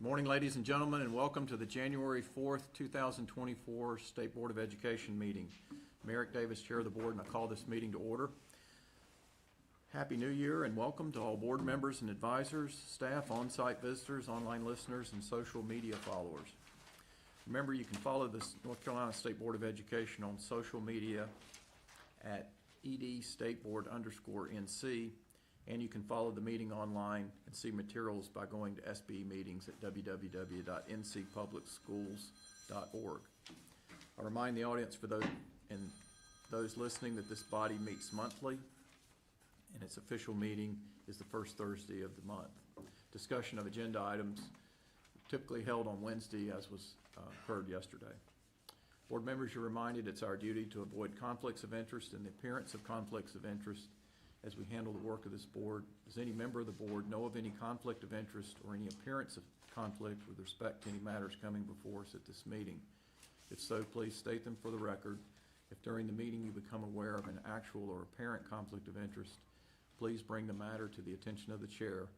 Good morning, ladies and gentlemen, and welcome to the January 4th, 2024 State Board of Education meeting. I'm Eric Davis, Chair of the Board, and I call this meeting to order. Happy New Year and welcome to all board members and advisors, staff, on-site visitors, online listeners, and social media followers. Remember, you can follow the North Carolina State Board of Education on social media at edstateboard_NC, and you can follow the meeting online and see materials by going to SBE meetings at www.ncpublicschools.org. I remind the audience for those listening that this body meets monthly, and its official meeting is the first Thursday of the month. Discussion of agenda items typically held on Wednesday, as was heard yesterday. Board members, you're reminded it's our duty to avoid conflicts of interest and the appearance of conflicts of interest as we handle the work of this board. Does any member of the board know of any conflict of interest or any appearance of conflict with respect to any matters coming before us at this meeting? If so, please state them for the record. If during the meeting you become aware of an actual or apparent conflict of interest, please bring the matter to the attention of the chair. It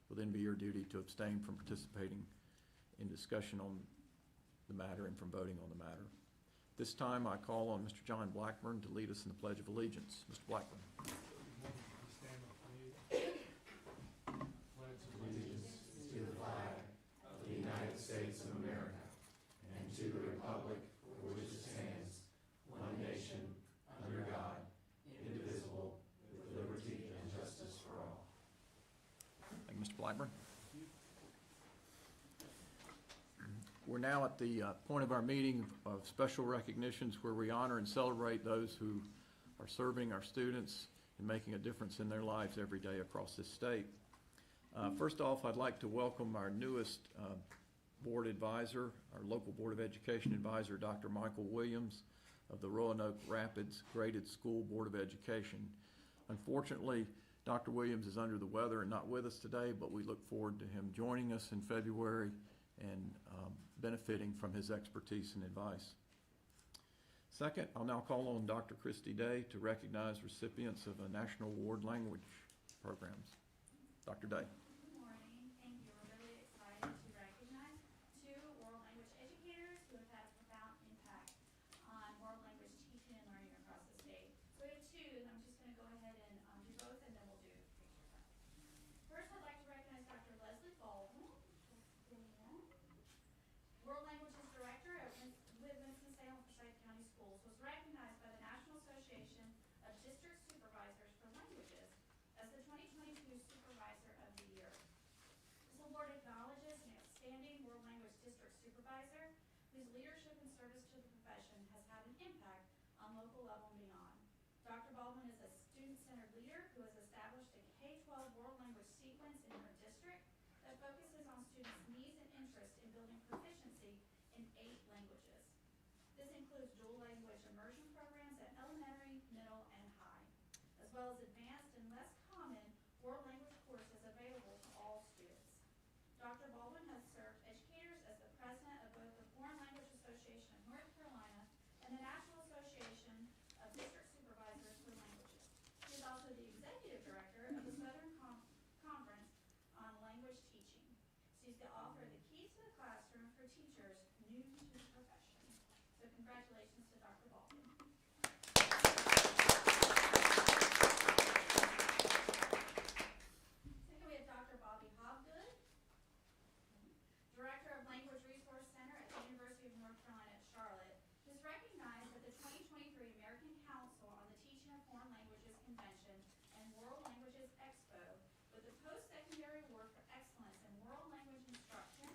will then be your duty to abstain from participating in discussion on the matter and from voting on the matter. This time I call on Mr. John Blackburn to lead us in the Pledge of Allegiance. Mr. Blackburn. States of America and to the republic for which it stands, one nation, under God, indivisible, with liberty and justice for all. Thank you, Mr. Blackburn. We're now at the point of our meeting of special recognitions where we honor and celebrate those who are serving our students and making a difference in their lives every day across this state. First off, I'd like to welcome our newest board advisor, our local Board of Education advisor, Dr. Michael Williams of the Roanoke Rapids Graded School Board of Education. Unfortunately, Dr. Williams is under the weather and not with us today, but we look forward to him joining us in February and benefiting from his expertise and advice. Second, I'll now call on Dr. Christy Day to recognize recipients of a National Award Language programs. Dr. Day. Good morning. Thank you. We're really excited to recognize two world language educators who have had a profound impact on world language teaching and learning across the state. So we have two, and I'm just going to go ahead and do both, and then we'll do picture. First, I'd like to recognize Dr. Leslie Baldwin, World Languages Director with Winston-Salem Forsyth County Schools, was recognized by the National Association of District Supervisors for Languages as the 2022 Supervisor of the Year. This award acknowledges an outstanding world language district supervisor whose leadership and service to the profession has had an impact on local level and beyond. Dr. Baldwin is a student-centered leader who has established a K-12 world language sequence in her district that focuses on students' needs and interests in building proficiency in 8 languages. This includes dual language immersion programs at elementary, middle, and high, as well as advanced and less common world language courses available to all students. Dr. Baldwin has served educators as the president of both the Foreign Language Association of North Carolina and the National Association of District Supervisors for Languages. She is also the executive director of the Southern Conference on Language Teaching. She's the author of The Key to the Classroom for Teachers New to the Profession. So congratulations to Dr. Baldwin. Second, we have Dr. Bobby Hobgood, Director of Language Resource Center at the University of North Carolina at Charlotte, who's recognized at the 2023 American Council on the Teaching of Foreign Languages Convention and World Languages Expo with the Post-Secondary Award for Excellence in World Language Instruction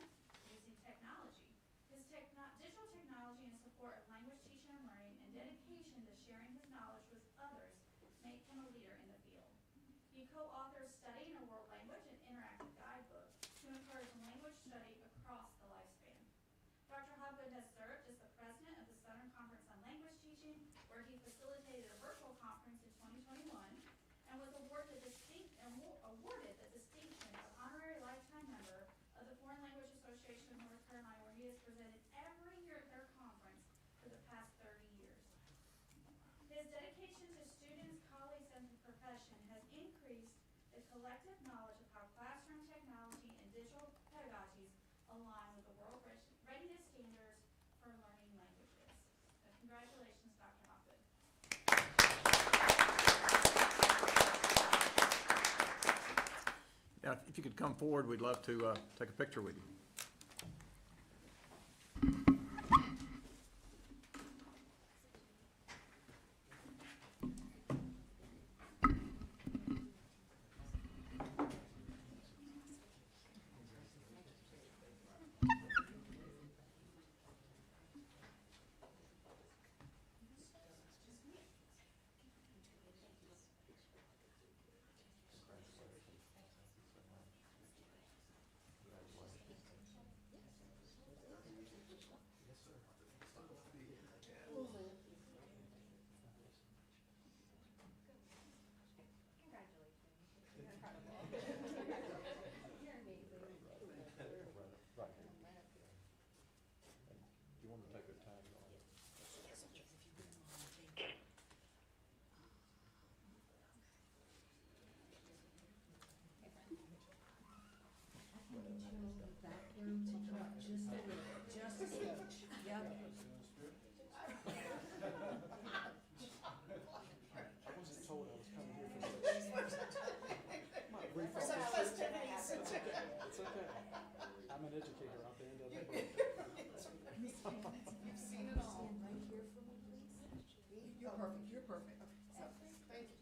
using Technology. His digital technology and support of language teaching and learning and dedication to sharing his knowledge with others make him a leader in the field. He co-authored Studying a World Language, an interactive guidebook to encourage language study across the lifespan. Dr. Hobgood has served as the president of the Southern Conference on Language Teaching, where he facilitated a virtual conference in 2021 and was awarded the distinction of honorary lifetime member of the Foreign Language Association of North Carolina, where he has presented every year at their conference for the past 30 years. His dedication to students, colleagues, and the profession has increased the collective knowledge of how classroom technology and digital pedagogies align Congratulations, Dr. Hopgood. Now, if you could come forward, we'd love to take a picture with you. You want to take a tag on it? Just a smidge. Yep. I wasn't told I was coming here for such festivities. It's okay. I'm an educator. I'll bend over. You've seen it all. Stand right here for me, please. You're perfect, you're perfect. So, thank you.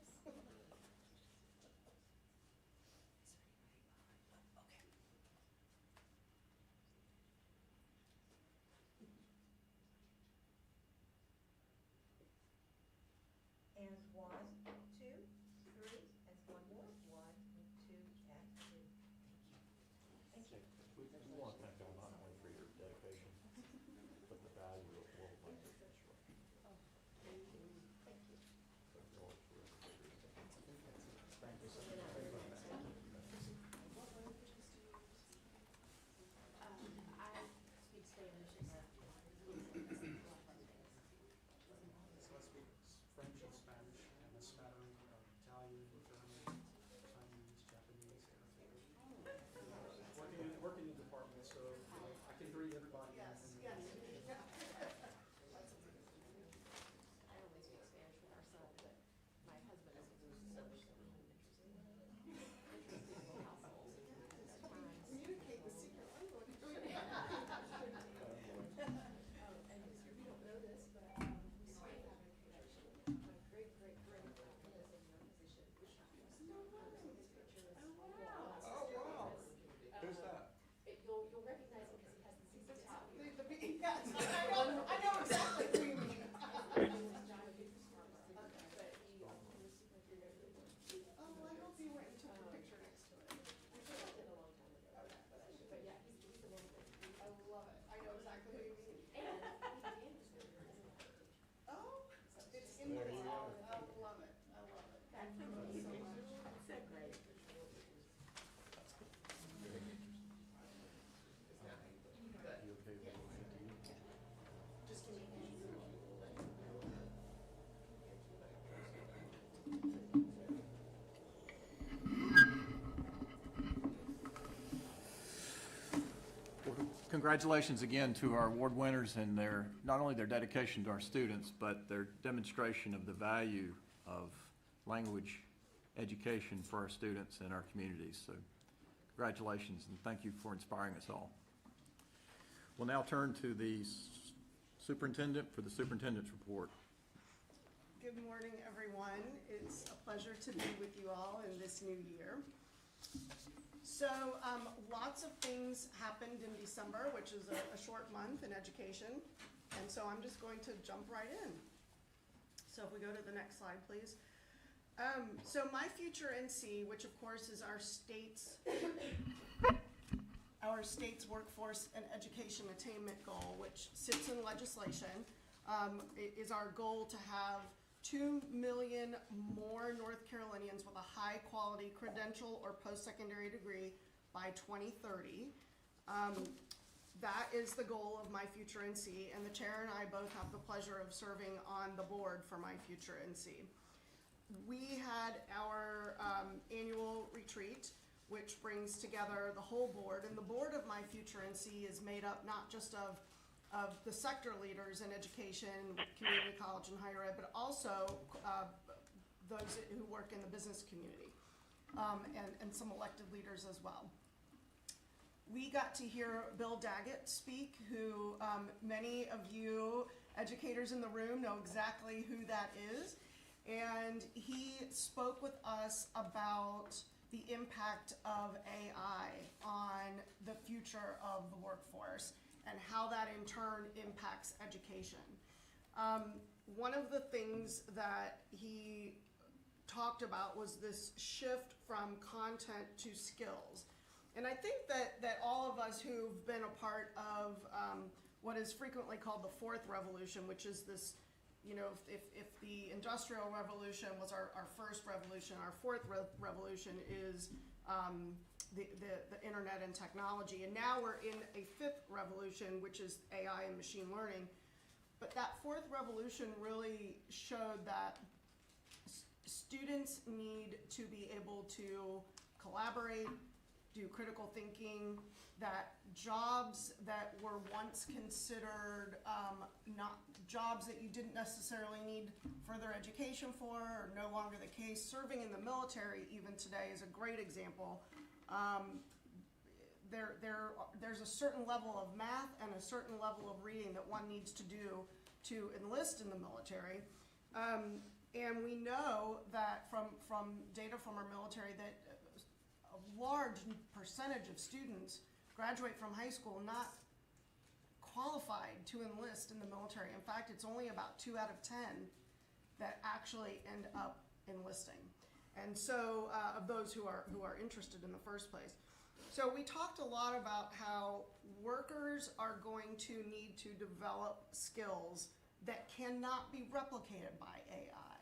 And 1, 2, 3, and one more. 1, 2, and 2. Thank you. We want to thank you not only for your dedication, but the value of world language instruction. Thank you. So you're always forever grateful. Thank you so much. I speak Spanish and So I speak French and Spanish and a smattering of Italian, German, Chinese, Japanese. Working in the department, so I can greet everybody. Yes, and- yes. I only speak Spanish with our son, but my husband is so interesting household at times. Communicate the secret language. And you don't know this, but we still have a connection. My great-great-grandfather is in your position. His picture is on the wall. Oh, wow. Who's that? You'll recognize him because he has the season tattoo. Yes, I know exactly who you mean. But he was super inferior. Oh, I hope you went and took a picture next to it. I did a long time ago. But yeah, he's the one that. I love it. I know exactly who you mean. And he began his career as an art teacher. Oh, it's in the law. I love it. I love it. Thank you so much. So great. You okay with motion to you? Just give me a hand. Congratulations again to our award winners and their, not only their dedication to our students, but their demonstration of the value of language education for our students and our communities. So congratulations and thank you for inspiring us all. We'll now turn to the superintendent for the superintendent's report. Good morning, everyone. It's a pleasure to be with you all in this new year. So, lots of things happened in December, which is a short month in education, and so I'm just going to jump right in. So if we go to the next slide, please. So my future NC, which of course is our state's workforce and education attainment goal, which sits in legislation, is our goal to have 2 million more North Carolinians with a high-quality credential or post-secondary degree by 2030. That is the goal of my future NC, and the chair and I both have the pleasure of serving on the board for my future NC. We had our annual retreat, which brings together the whole board, and the board of my future NC is made up not just of of the sector leaders in education, community college and higher ed, but also those who work in the business community, and some elected leaders as well. We got to hear Bill Daggett speak, who many of you educators in the room know exactly who that is. And he spoke with us about the impact of AI on the future of the workforce and how that in turn impacts education. One of the things that he talked about was this shift from content to skills. And I think that all of us who've been a part of what is frequently called the fourth revolution, which is this, you know, if the Industrial Revolution was our first revolution, our fourth revolution is the internet and technology. And now we're in a fifth revolution, which is AI and machine learning. But that fourth revolution really showed that students need to be able to collaborate, do critical thinking, that jobs that were once considered not jobs that you didn't necessarily need further education for are no longer the case. Serving in the military even today is a great example. There's a certain level of math and a certain level of reading that one needs to do to enlist in the military. And we know that from data from our military that a large percentage of students graduate from high school not qualified to enlist in the military. In fact, it's only about 2 out of 10 that actually end up enlisting. And so of those who are interested in the first place. So we talked a lot about how workers are going to need to develop skills that cannot be replicated by AI.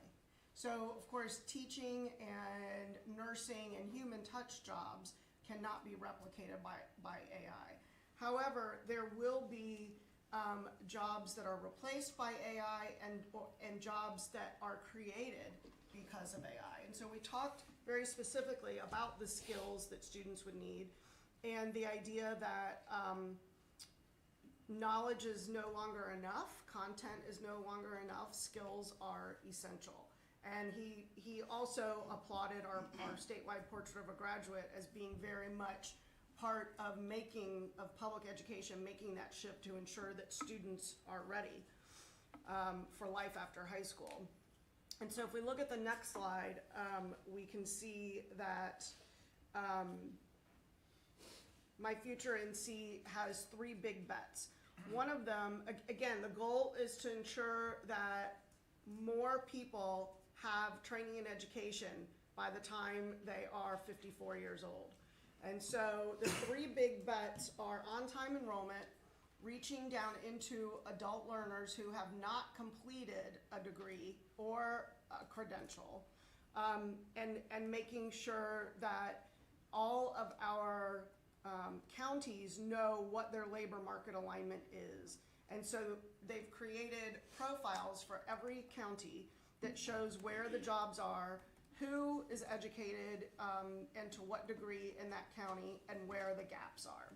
So of course, teaching and nursing and human touch jobs cannot be replicated by AI. However, there will be jobs that are replaced by AI and jobs that are created because of AI. And so we talked very specifically about the skills that students would need and the idea that knowledge is no longer enough, content is no longer enough, skills are essential. And he also applauded our statewide portrait of a graduate as being very much part of public education, making that shift to ensure that students are ready for life after high school. And so if we look at the next slide, we can see that My Future NC has 3 big bets. One of them, again, the goal is to ensure that more people have training and education by the time they are 54 years old. And so the 3 big bets are on-time enrollment, reaching down into adult learners who have not completed a degree or a credential, and making sure that all of our counties know what their labor market alignment is. And so they've created profiles for every county that shows where the jobs are, who is educated, and to what degree in that county, and where the gaps are.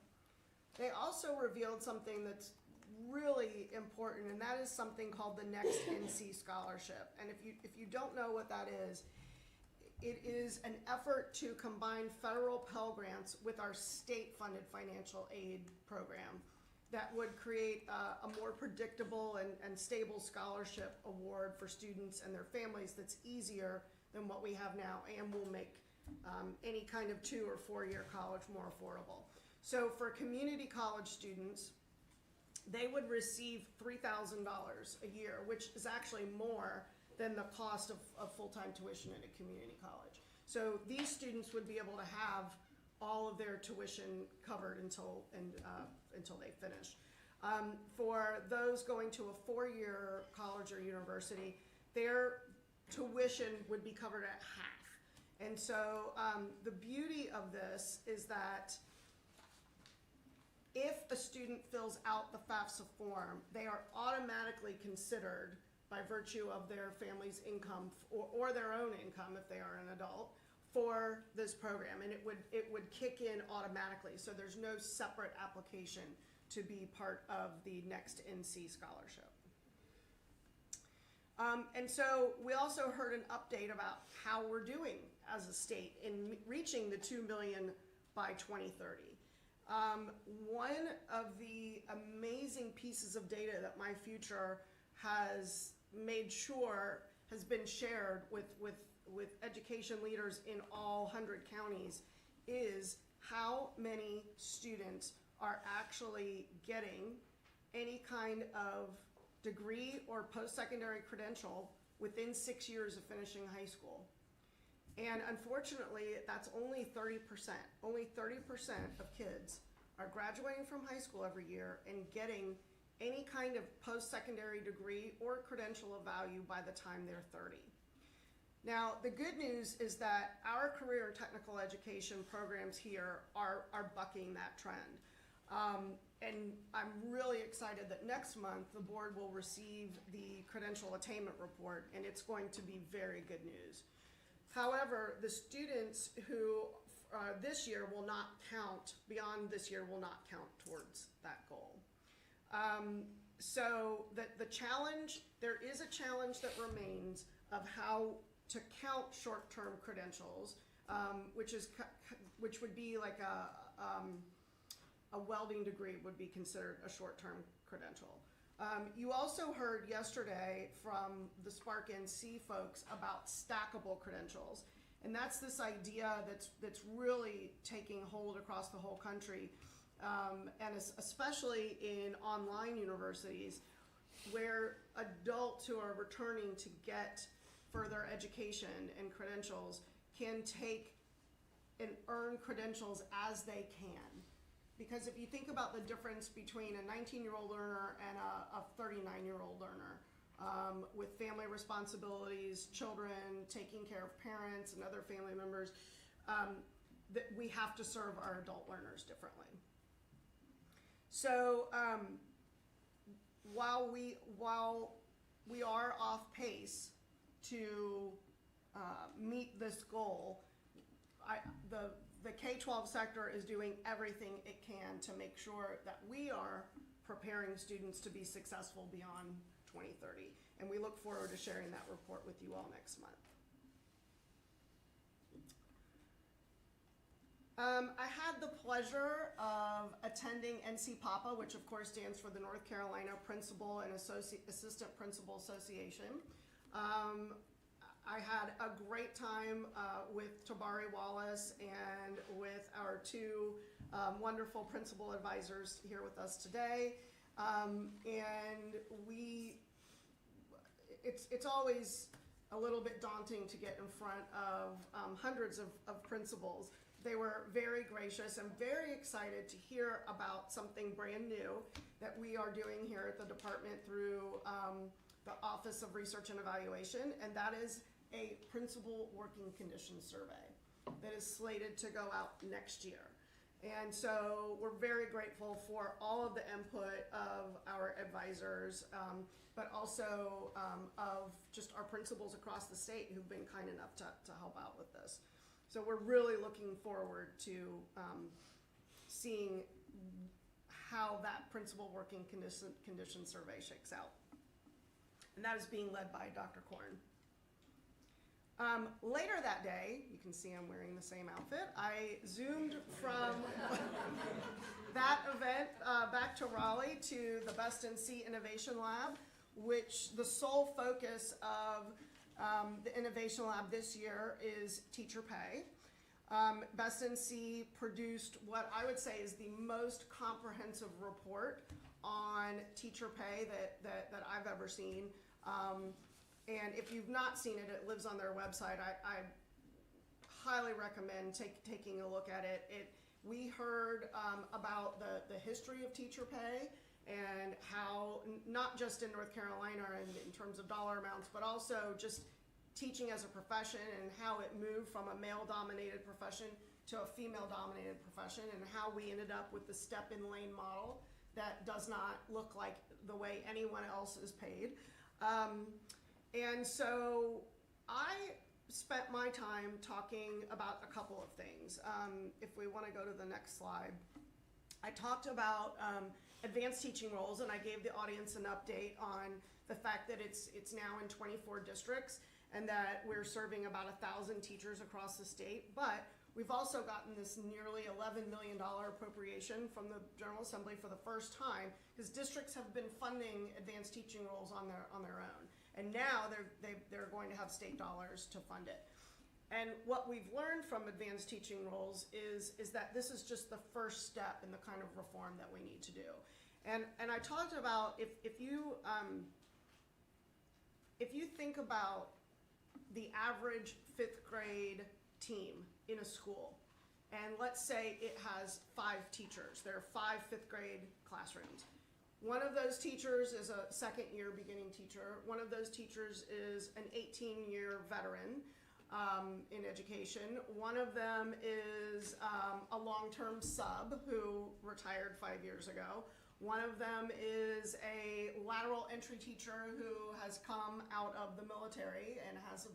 They also revealed something that's really important, and that is something called the Next NC Scholarship. And if you don't know what that is, it is an effort to combine federal Pell Grants with our state-funded financial aid program that would create a more predictable and stable scholarship award for students and their families that's easier than what we have now, and will make any kind of 2 or 4 year college more affordable. So for community college students, they would receive $3,000 a year, which is actually more than the cost of full-time tuition in a community college. So these students would be able to have all of their tuition covered until they finish. For those going to a 4-year college or university, their tuition would be covered at half. And so the beauty of this is that if a student fills out the FAFSA form, they are automatically considered by virtue of their family's income or their own income if they are an adult for this program, and it would kick in automatically, so there's no separate application to be part of the next NC scholarship. And so we also heard an update about how we're doing as a state in reaching the 2 million by 2030. One of the amazing pieces of data that My Future has made sure has been shared with education leaders in all 100 counties is how many students are actually getting any kind of degree or post-secondary credential within 6 years of finishing high school. And unfortunately, that's only 30%. Only 30% of kids are graduating from high school every year and getting any kind of post-secondary degree or credential of value by the time they're 30. Now, the good news is that our career and technical education programs here are bucking that trend. And I'm really excited that next month the board will receive the credential attainment report, and it's going to be very good news. However, the students who this year will not count, beyond this year will not count towards that goal. So the challenge, there is a challenge that remains of how to count short-term credentials, which would be like a welding degree would be considered a short-term credential. You also heard yesterday from the Spark NC folks about stackable credentials, and that's this idea that's really taking hold across the whole country, and especially in online universities where adults who are returning to get further education and credentials can take and earn credentials as they can. Because if you think about the difference between a 19-year-old learner and a 39-year-old learner, with family responsibilities, children, taking care of parents and other family members, that we have to serve our adult learners differently. So while we are off pace to meet this goal, the K-12 sector is doing everything it can to make sure that we are preparing students to be successful beyond 2030. And we look forward to sharing that report with you all next month. I had the pleasure of attending NC PAPA, which of course stands for the North Carolina Principal and Assistant Principal Association. I had a great time with Tabari Wallace and with our two wonderful principal advisors here with us today. And it's always a little bit daunting to get in front of hundreds of principals. They were very gracious and very excited to hear about something brand new that we are doing here at the department through the Office of Research and Evaluation, and that is a principal working conditions survey that is slated to go out next year. And so we're very grateful for all of the input of our advisors, but also of just our principals across the state who've been kind enough to help out with this. So we're really looking forward to seeing how that principal working condition survey shakes out. And that is being led by Dr. Korn. Later that day, you can see I'm wearing the same outfit, I zoomed from that event back to Raleigh to the Best NC Innovation Lab, which the sole focus of the Innovation Lab this year is teacher pay. Best NC produced what I would say is the most comprehensive report on teacher pay that I've ever seen. And if you've not seen it, it lives on their website. I highly recommend taking a look at it. We heard about the history of teacher pay and how, not just in North Carolina and in terms of dollar amounts, but also just teaching as a profession and how it moved from a male-dominated profession to a female-dominated profession, and how we ended up with the step-in-lane model that does not look like the way anyone else is paid. And so I spent my time talking about a couple of things. If we want to go to the next slide, I talked about advanced teaching roles, and I gave the audience an update on the fact that it's now in 24 districts and that we're serving about 1,000 teachers across the state. But we've also gotten this nearly $11 million appropriation from the General Assembly for the first time, because districts have been funding advanced teaching roles on their own. And now they're going to have state dollars to fund it. And what we've learned from advanced teaching roles is that this is just the first step in the kind of reform that we need to do. And I talked about if you think about the average 5th grade team in a school, and let's say it has 5 teachers. There are 5 5th grade classrooms. One of those teachers is a second-year beginning teacher. One of those teachers is an 18-year veteran in education. One of them is a long-term sub who retired 5 years ago. One of them is a lateral entry teacher who has come out of the military and has a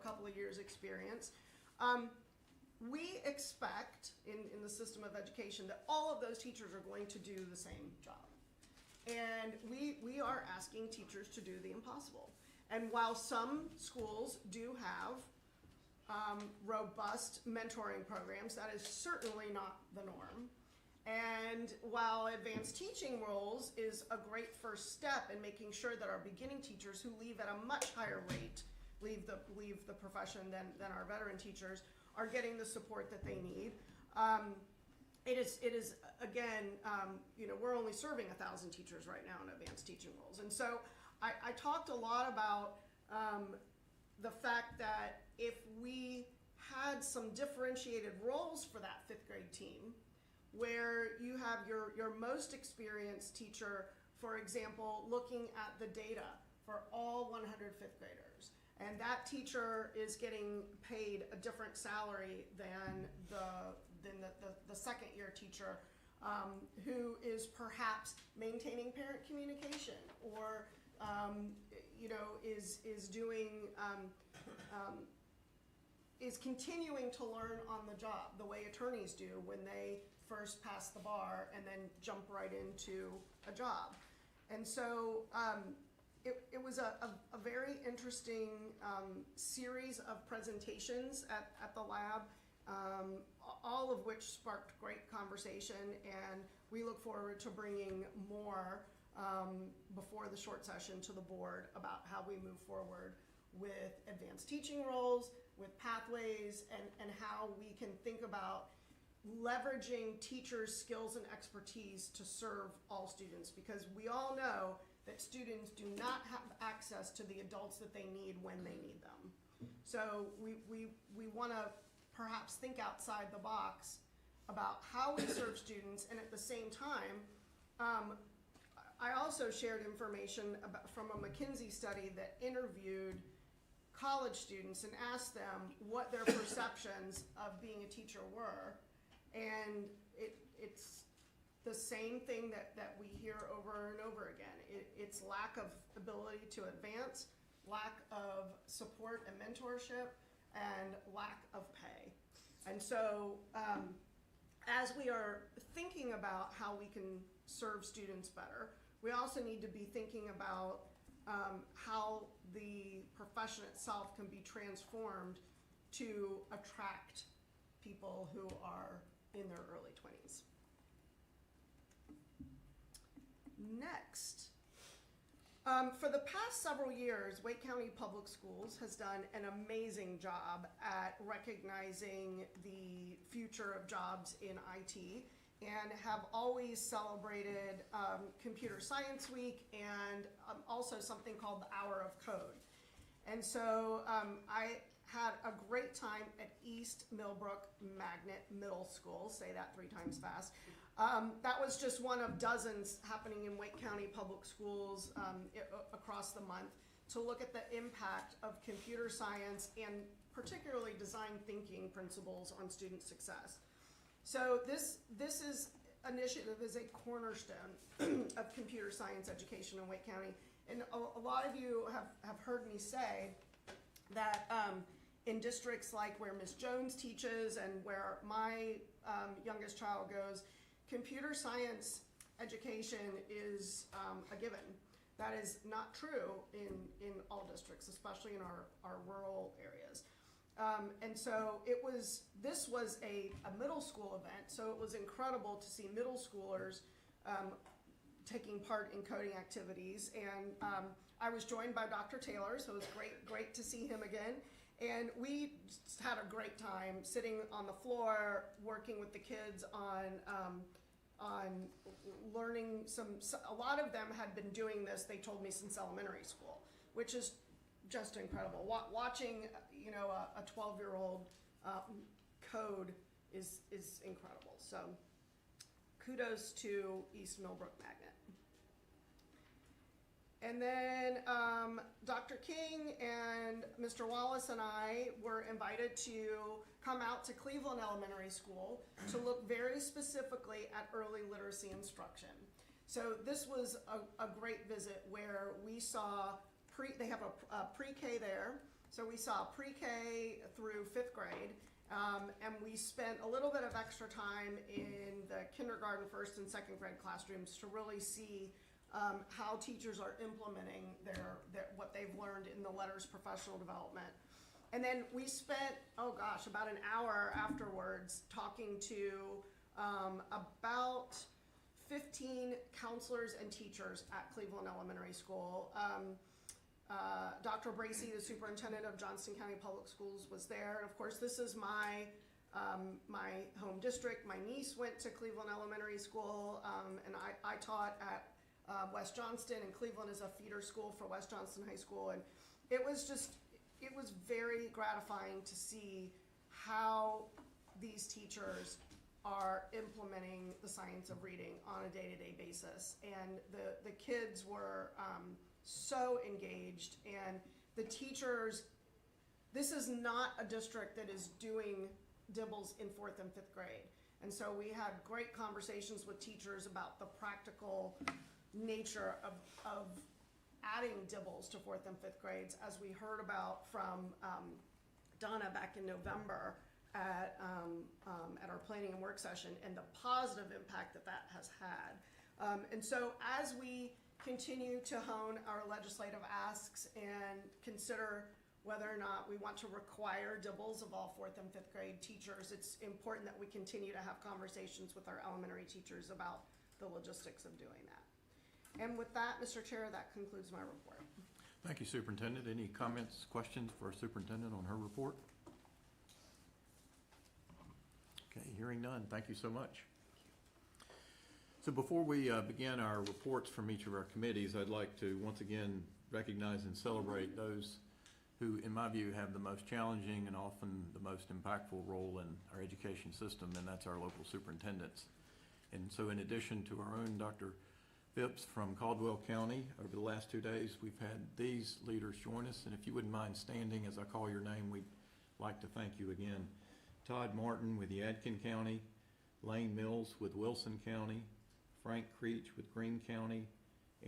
couple of years experience. We expect in the system of education that all of those teachers are going to do the same job. And we are asking teachers to do the impossible. And while some schools do have robust mentoring programs, that is certainly not the norm. And while advanced teaching roles is a great first step in making sure that our beginning teachers who leave at a much higher rate, leave the profession than our veteran teachers, are getting the support that they need. It is again, we're only serving 1,000 teachers right now in advanced teaching roles. And so I talked a lot about the fact that if we had some differentiated roles for that 5th grade team, where you have your most experienced teacher, for example, looking at the data for all 100 5th graders, and that teacher is getting paid a different salary than the second-year teacher who is perhaps maintaining parent communication or is continuing to learn on the job the way attorneys do when they first pass the bar and then jump right into a job. And so it was a very interesting series of presentations at the lab, all of which sparked great conversation, and we look forward to bringing more before the short session to the board about how we move forward with advanced teaching roles, with pathways, and how we can think about leveraging teachers' skills and expertise to serve all students, because we all know that students do not have access to the adults that they need when they need them. So we want to perhaps think outside the box about how we serve students, and at the same time, I also shared information from a McKinsey study that interviewed college students and asked them what their perceptions of being a teacher were. And it's the same thing that we hear over and over again. It's lack of ability to advance, lack of support and mentorship, and lack of pay. And so as we are thinking about how we can serve students better, we also need to be thinking about how the profession itself can be transformed to attract people who are in their early 20s. Next, for the past several years, Wake County Public Schools has done an amazing job at recognizing the future of jobs in IT, and have always celebrated Computer Science Week and also something called the Hour of Code. And so I had a great time at East Millbrook Magnet Middle School, say that 3 times fast. That was just one of dozens happening in Wake County Public Schools across the month to look at the impact of computer science and particularly design thinking principles on student success. So this initiative is a cornerstone of computer science education in Wake County. And a lot of you have heard me say that in districts like where Ms. Jones teaches and where my youngest child goes, computer science education is a given. That is not true in all districts, especially in our rural areas. And so this was a middle school event, so it was incredible to see middle schoolers taking part in coding activities. And I was joined by Dr. Taylor, so it was great to see him again. And we just had a great time sitting on the floor, working with the kids on learning a lot of them had been doing this, they told me, since elementary school, which is just incredible. Watching, a 12-year-old code is incredible. So kudos to East Millbrook Magnet. And then Dr. King and Mr. Wallace and I were invited to come out to Cleveland Elementary School to look very specifically at early literacy instruction. So this was a great visit where we saw they have a pre-K there. So we saw pre-K through 5th grade. And we spent a little bit of extra time in the kindergarten, 1st and 2nd grade classrooms to really see how teachers are implementing what they've learned in the letters professional development. And then we spent, about an hour afterwards talking to about 15 counselors and teachers at Cleveland Elementary School. Dr. Bracey, the superintendent of Johnston County Public Schools, was there. And of course, this is my home district. My niece went to Cleveland Elementary School, and I taught at West Johnston, and Cleveland is a feeder school for West Johnston High School. And it was very gratifying to see how these teachers are implementing the science of reading on a day-to-day basis. And the kids were so engaged, and the teachers, this is not a district that is doing dibbles in 4th and 5th grade. And so we had great conversations with teachers about the practical nature of adding dibbles to 4th and 5th grades, as we heard about from Donna back in November at our planning and work session, and the positive impact that has had. And so as we continue to hone our legislative asks and consider whether or not we want to require dibbles of all 4th and 5th grade teachers, it's important that we continue to have conversations with our elementary teachers about the logistics of doing that. And with that, Mr. Chair, that concludes my report. Thank you, Superintendent. Any comments, questions for our Superintendent on her report? Okay, hearing none. Thank you so much. So before we begin our reports from each of our committees, I'd like to once again recognize and celebrate those who, in my view, have the most challenging and often the most impactful role in our education system, and that's our local superintendents. And so in addition to our own Dr. Phipps from Caldwell County, over the last 2 days, we've had these leaders join us, and if you wouldn't mind standing as I call your name, we'd like to thank you again. Todd Martin with Yadkin County, Lane Mills with Wilson County, Frank Creech with Greene County,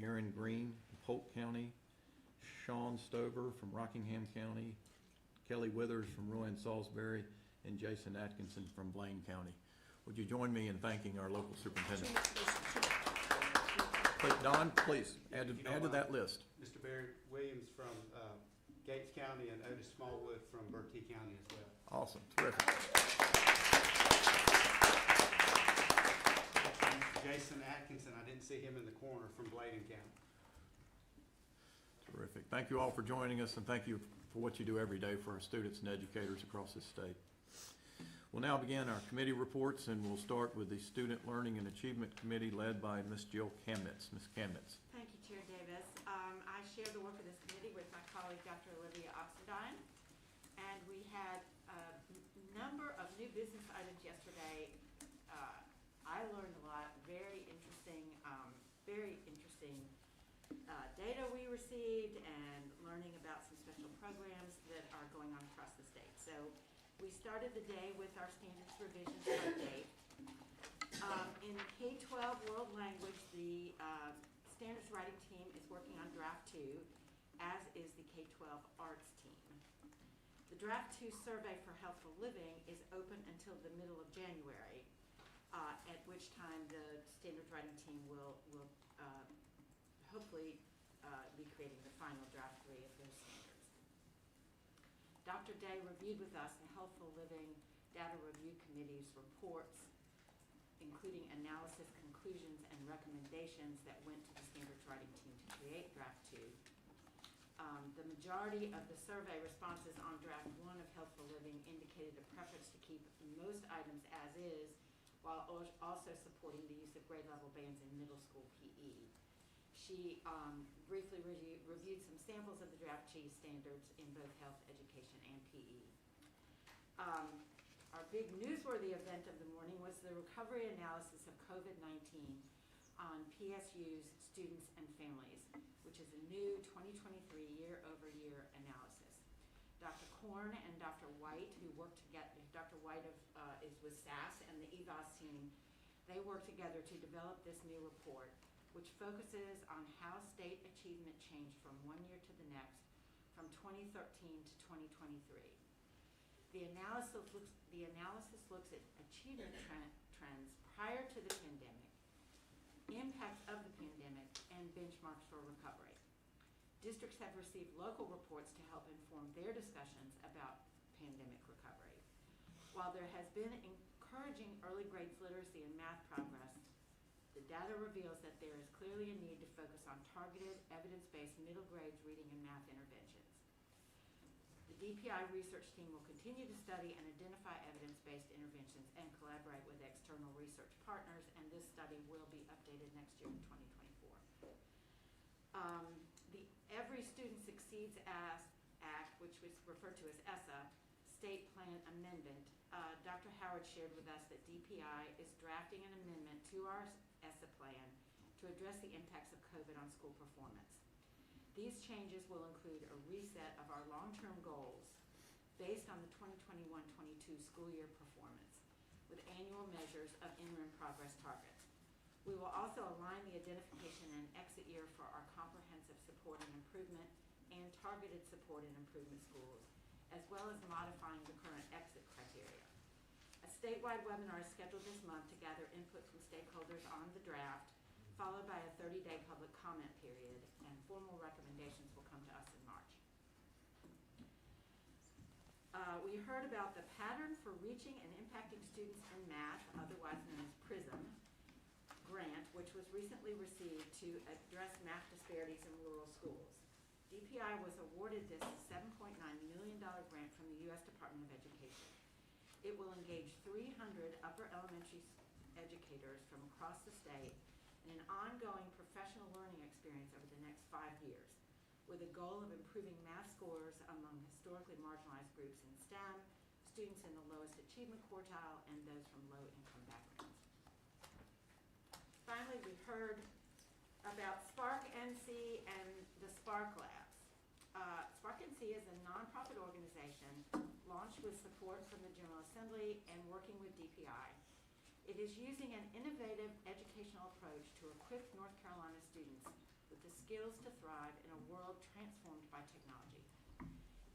Aaron Green, Polk County, Sean Stover from Rockingham County, Kelly Withers from Rowan Salisbury, and Jason Atkinson from Blaine County. Would you join me in thanking our local superintendent? Don, please, add to that list. Mr. Barry Williams from Gates County and Otis Smallwood from Berkeley County as well. Awesome, terrific. Jason Atkinson, I didn't see him in the corner, from Bladen County. Terrific. Thank you all for joining us, and thank you for what you do every day for our students and educators across this state. We'll now begin our committee reports, and we'll start with the Student Learning and Achievement Committee led by Ms. Jill Kamnitz. Ms. Kamnitz. Thank you, Chair Davis. I share the work of this committee with my colleague, Dr. Olivia Oxendine, and we had a number of new business items yesterday. I learned a lot, very interesting data we received, and learning about some special programs that are going on across the state. So we started the day with our standards revisions update. In K-12 World Language, the standards writing team is working on draft 2, as is the K-12 arts team. The Draft 2 survey for Healthful Living is open until the middle of January, at which time the standards writing team will hopefully be creating the final Draft 3 of those standards. Dr. Day reviewed with us the Healthful Living Data Review Committee's reports, including analysis, conclusions, and recommendations that went to the standards writing team to create Draft 2. The majority of the survey responses on Draft 1 of Healthful Living indicated a preference to keep most items as is, while also supporting the use of grade level bands in middle school PE. She briefly reviewed some samples of the Draft 2 standards in both health, education, and PE. Our big newsworthy event of the morning was the recovery analysis of COVID-19 on PSU's students and families, which is a new 2023 year-over-year analysis. Dr. Korn and Dr. White, who worked together, Dr. White is with SAS and the EVOS team, they worked together to develop this new report, which focuses on how state achievement changed from one year to the next, from 2013 to 2023. The analysis looks at achievement trends prior to the pandemic, impacts of the pandemic, and benchmarks for recovery. Districts have received local reports to help inform their discussions about pandemic recovery. While there has been encouraging early grades literacy and math progress, the data reveals that there is clearly a need to focus on targeted, evidence-based middle grades reading and math interventions. The DPI research team will continue to study and identify evidence-based interventions and collaborate with external research partners, and this study will be updated next year in 2024. The Every Student Succeeds Act, which was referred to as ESSA, State Plan Amendment, Dr. Howard shared with us that DPI is drafting an amendment to our ESSA plan to address the impacts of COVID on school performance. These changes will include a reset of our long-term goals based on the 2021-22 school year performance, with annual measures of interim progress targets. We will also align the identification and exit year for our comprehensive support and improvement and targeted support and improvement schools, as well as modifying the current exit criteria. A statewide webinar is scheduled this month to gather input from stakeholders on the draft, followed by a 30-day public comment period, and formal recommendations will come to us in March. We heard about the Pattern for Reaching and Impacting Students in Math, otherwise known as PRISM, grant, which was recently received to address math disparities in rural schools. DPI was awarded this $7.9 million grant from the U.S. Department of Education. It will engage 300 upper elementary educators from across the state in an ongoing professional learning experience over the next 5 years, with a goal of improving math scores among historically marginalized groups in STEM, students in the lowest achievement quartile, and those from low-income backgrounds. Finally, we heard about Spark NC and the Spark Labs. Spark NC is a nonprofit organization launched with support from the General Assembly and working with DPI. It is using an innovative educational approach to equip North Carolina students with the skills to thrive in a world transformed by technology.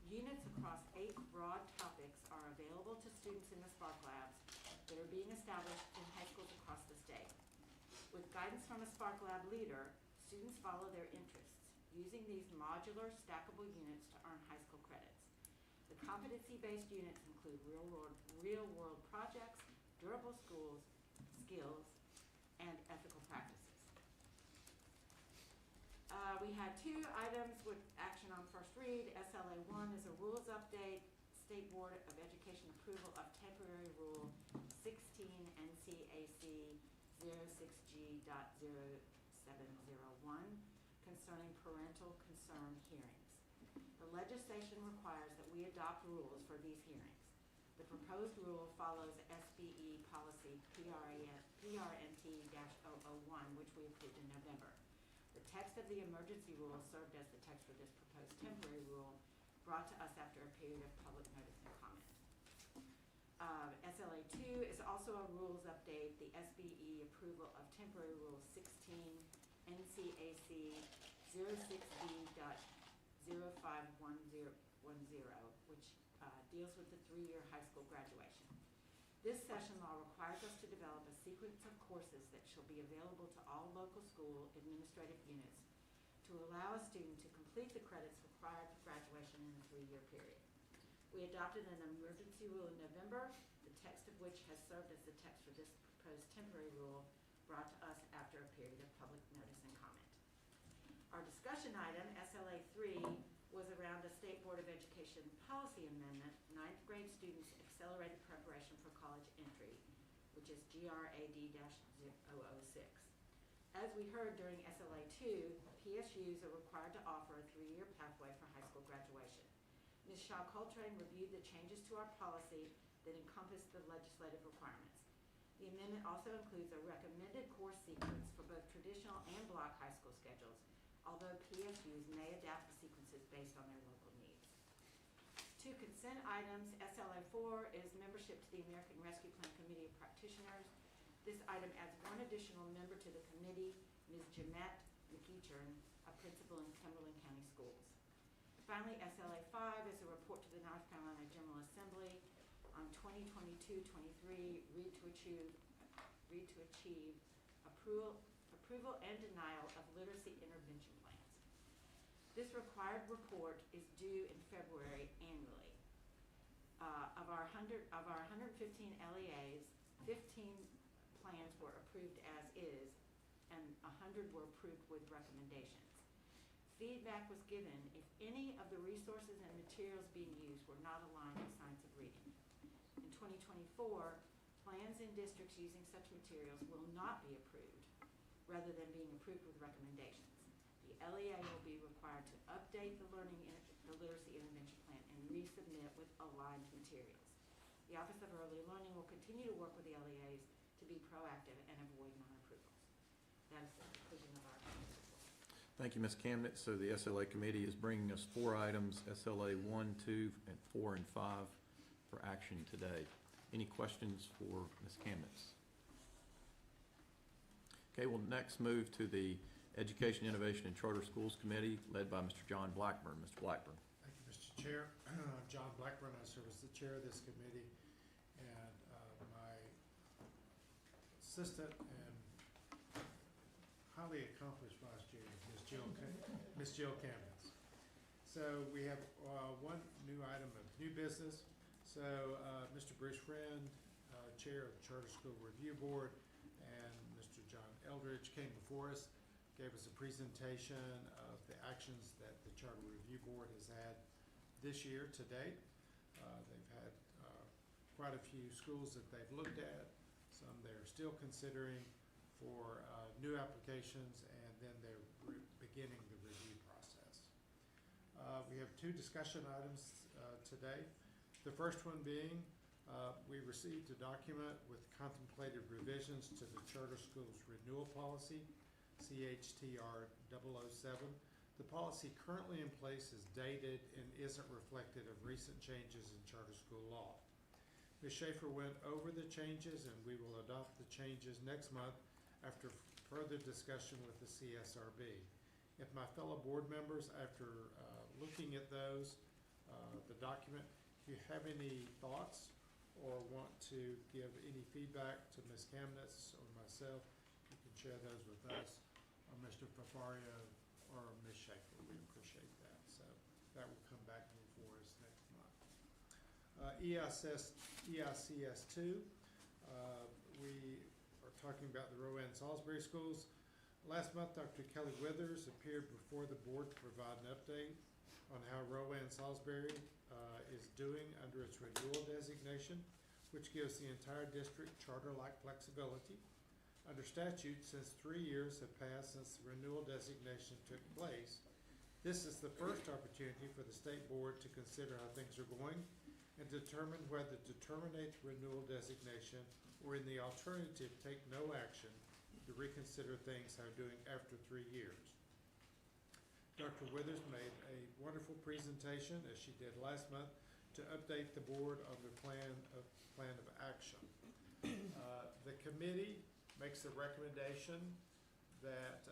Units across 8 broad topics are available to students in the Spark Labs that are being established in high schools across the state. With guidance from a Spark Lab leader, students follow their interests, using these modular, stackable units to earn high school credits. The competency-based units include real-world projects, durable skills, and ethical practices. We had 2 items with action on first read. SLA 1 is a rules update, State Board of Education approval of temporary rule 16 NCAC 06G.0701 concerning parental concern hearings. The legislation requires that we adopt rules for these hearings. The proposed rule follows SBE policy PRNT-001, which we approved in November. The text of the emergency rule served as the text for this proposed temporary rule, brought to us after a period of public notice and comment. SLA 2 is also a rules update, the SBE approval of temporary rule 16 NCAC 06B.051010, which deals with the 3-year high school graduation. This session law requires us to develop a sequence of courses that shall be available to all local school administrative units to allow a student to complete the credits required for graduation in a 3-year period. We adopted an emergency rule in November, the text of which has served as the text for this proposed temporary rule brought to us after a period of public notice and comment. Our discussion item, SLA 3, was around a State Board of Education policy amendment, 9th grade students' accelerated preparation for college entry, which is GRAD-006. As we heard during SLA 2, PSUs are required to offer a 3-year pathway for high school graduation. Ms. Shaw Coltrane reviewed the changes to our policy that encompass the legislative requirements. The amendment also includes a recommended course sequence for both traditional and block high school schedules, although PSUs may adapt the sequences based on their local needs. 2 consent items. SLA 4 is membership to the American Rescue Plan Committee of Practitioners. This item adds 1 additional member to the committee, Ms. Jeanette McEachern, a principal in Cumberland County Schools. Finally, SLA 5 is a report to the North Carolina General Assembly on 2022-23 Read to Achieve approval and denial of literacy intervention plans. This required report is due in February annually. Of our 115 LEAs, 15 plans were approved as is, and 100 were approved with recommendations. Feedback was given if any of the resources and materials being used were not aligned with science of reading. In 2024, plans in districts using such materials will not be approved, rather than being approved with recommendations. The LEA will be required to update the literacy intervention plan and resubmit with aligned materials. The Office of Early Learning will continue to work with the LEAs to be proactive and avoid non-approvals. That is the conclusion of our report. Thank you, Ms. Camnett. So the SLA committee is bringing us 4 items, SLA 1, 2, and 4, and 5 for action today. Any questions for Ms. Camnett? Okay, we'll next move to the Education, Innovation, and Charter Schools Committee, led by Mr. John Blackburn. Mr. Blackburn. Thank you, Mr. Chair. John Blackburn, I serve as the chair of this committee, and my assistant and highly accomplished vice chair is Ms. Jill Camness. So we have 1 new item of new business. So Mr. Bruce Friend, chair of the Charter School Review Board, and Mr. John Eldridge came before us, gave us a presentation of the actions that the Charter Review Board has had this year to date. They've had quite a few schools that they've looked at, some they're still considering for new applications, and then they're beginning the review process. We have 2 discussion items today. The first one being, we received a document with contemplated revisions to the Charter Schools Renewal Policy, CHTR 007. The policy currently in place is dated and isn't reflective of recent changes in charter school law. Ms. Schaefer went over the changes, and we will adopt the changes next month after further discussion with the CSRB. If my fellow board members, after looking at those, the document, if you have any thoughts or want to give any feedback to Ms. Camness or myself, you can share those with us, or Mr. Fafario or Ms. Schaefer. We appreciate that. So that will come back before us next month. EICS 2, we are talking about the Rowan Salisbury schools. Last month, Dr. Kelly Withers appeared before the board to provide an update on how Rowan Salisbury is doing under its renewal designation, which gives the entire district charter-like flexibility. Under statute, since 3 years have passed since the renewal designation took place, this is the first opportunity for the state board to consider how things are going and determine whether to terminate the renewal designation or, in the alternative, take no action to reconsider things how doing after 3 years. Dr. Withers made a wonderful presentation, as she did last month, to update the board on the plan of action. The committee makes a recommendation that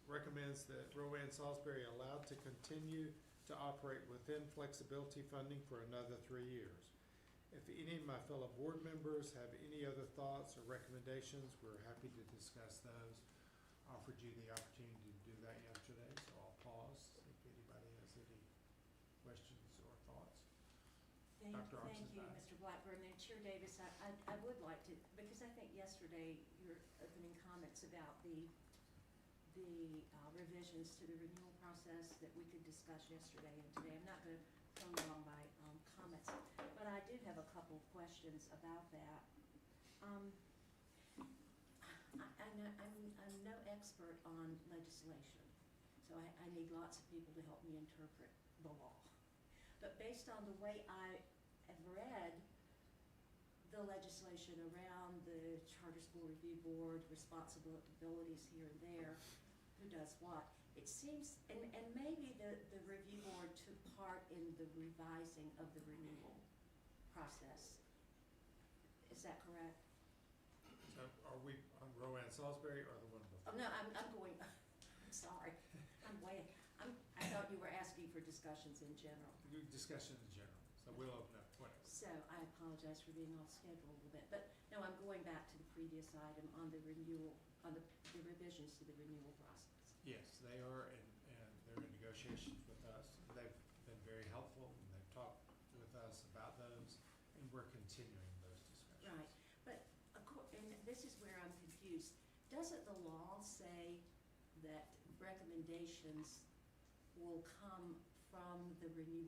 recommends that Rowan Salisbury allowed to continue to operate within flexibility funding for another 3 years. If any of my fellow board members have any other thoughts or recommendations, we're happy to discuss those. Offered you the opportunity to do that yesterday, so I'll pause if anybody has any questions or thoughts. Dr. Thank you, Oxenford. Mr. Blackburn, and Chair Davis, I would like to, because I think yesterday your opening comments about the revisions to the renewal process that we could discuss yesterday and today, I'm not gonna prolong my comments, but I did have a couple of questions about that. I'm no expert on legislation, so I need lots of people to help me interpret the law. But based on the way I have read the legislation around the Charter School Review Board, responsibilities here and there, who does what, it seems, and maybe the review board took part in the revising of the renewal process. Is that correct? So are we on Rowan Salisbury or the one before? Oh, no, I'm going, I'm sorry, I thought you were asking for discussions in general. Discussion in general, so we'll open up whatever. So I apologize for being off schedule a little bit, but no, I'm going back to the previous item on the renewal, on the revisions to the renewal process. Yes, they are, and they're in negotiations with us. They've been very helpful, and they've talked with us about those, and we're continuing those discussions. Right, but, and this is where I'm confused. Doesn't the law say that recommendations will come from the review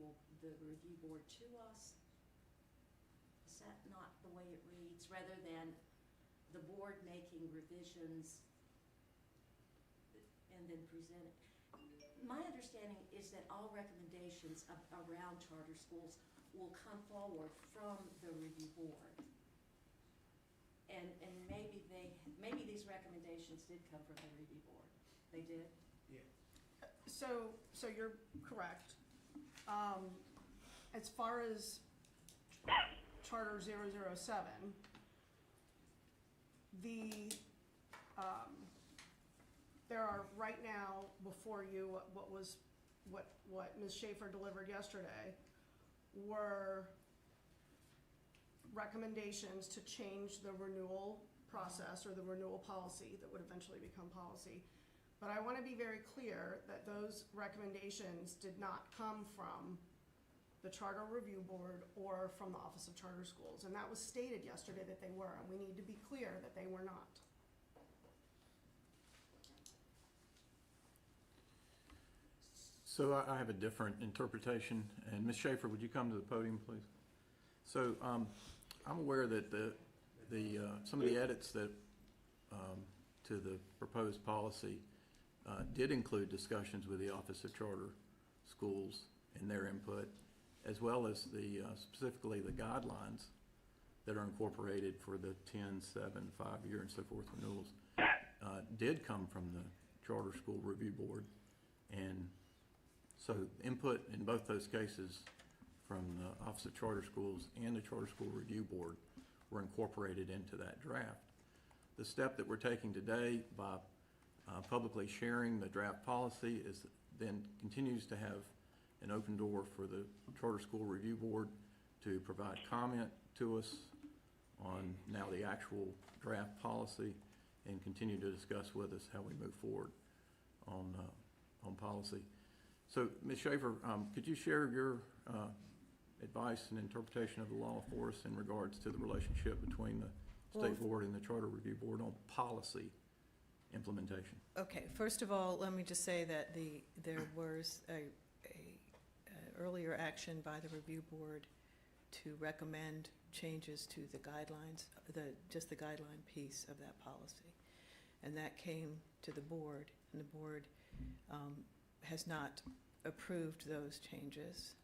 board to us? Is that not the way it reads, rather than the board making revisions and then present it? My understanding is that all recommendations around charter schools will come forward from the review board. And maybe these recommendations did come from the review board. They did? Yeah. So you're correct. As far as Charter 007, there are right now before you, what Ms. Schaefer delivered yesterday were recommendations to change the renewal process or the renewal policy that would eventually become policy. But I want to be very clear that those recommendations did not come from the Charter Review Board or from the Office of Charter Schools. And that was stated yesterday that they were, and we need to be clear that they were not. So I have a different interpretation, and Ms. Schaefer, would you come to the podium, please? So I'm aware that some of the edits that to the proposed policy did include discussions with the Office of Charter Schools and their input, as well as specifically the guidelines that are incorporated for the 10, 7, 5-year, and so forth renewals did come from the Charter School Review Board. And so input in both those cases from the Office of Charter Schools and the Charter School Review Board were incorporated into that draft. The step that we're taking today by publicly sharing the draft policy then continues to have an open door for the Charter School Review Board to provide comment to us on now the actual draft policy and continue to discuss with us how we move forward on policy. So, Ms. Schaefer, could you share your advice and interpretation of the law for us in regards to the relationship between the State Board and the Charter Review Board on policy implementation? Okay, first of all, let me just say that there was a earlier action by the Review Board to recommend changes to the guidelines, just the guideline piece of that policy. And that came to the board, and the board has not approved those changes,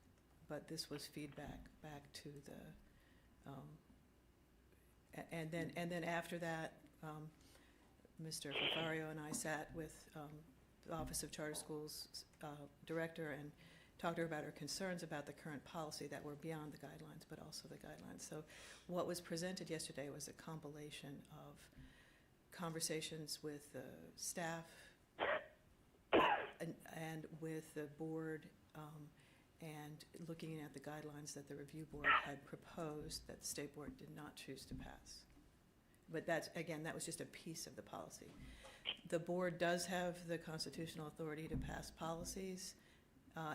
but this was feedback back to the, and then after that, Mr. Fafario and I sat with the Office of Charter Schools Director and talked to her about her concerns about the current policy that were beyond the guidelines, but also the guidelines. So what was presented yesterday was a compilation of conversations with the staff and with the board and looking at the guidelines that the review board had proposed that the state board did not choose to pass. But that's, again, that was just a piece of the policy. The board does have the constitutional authority to pass policies,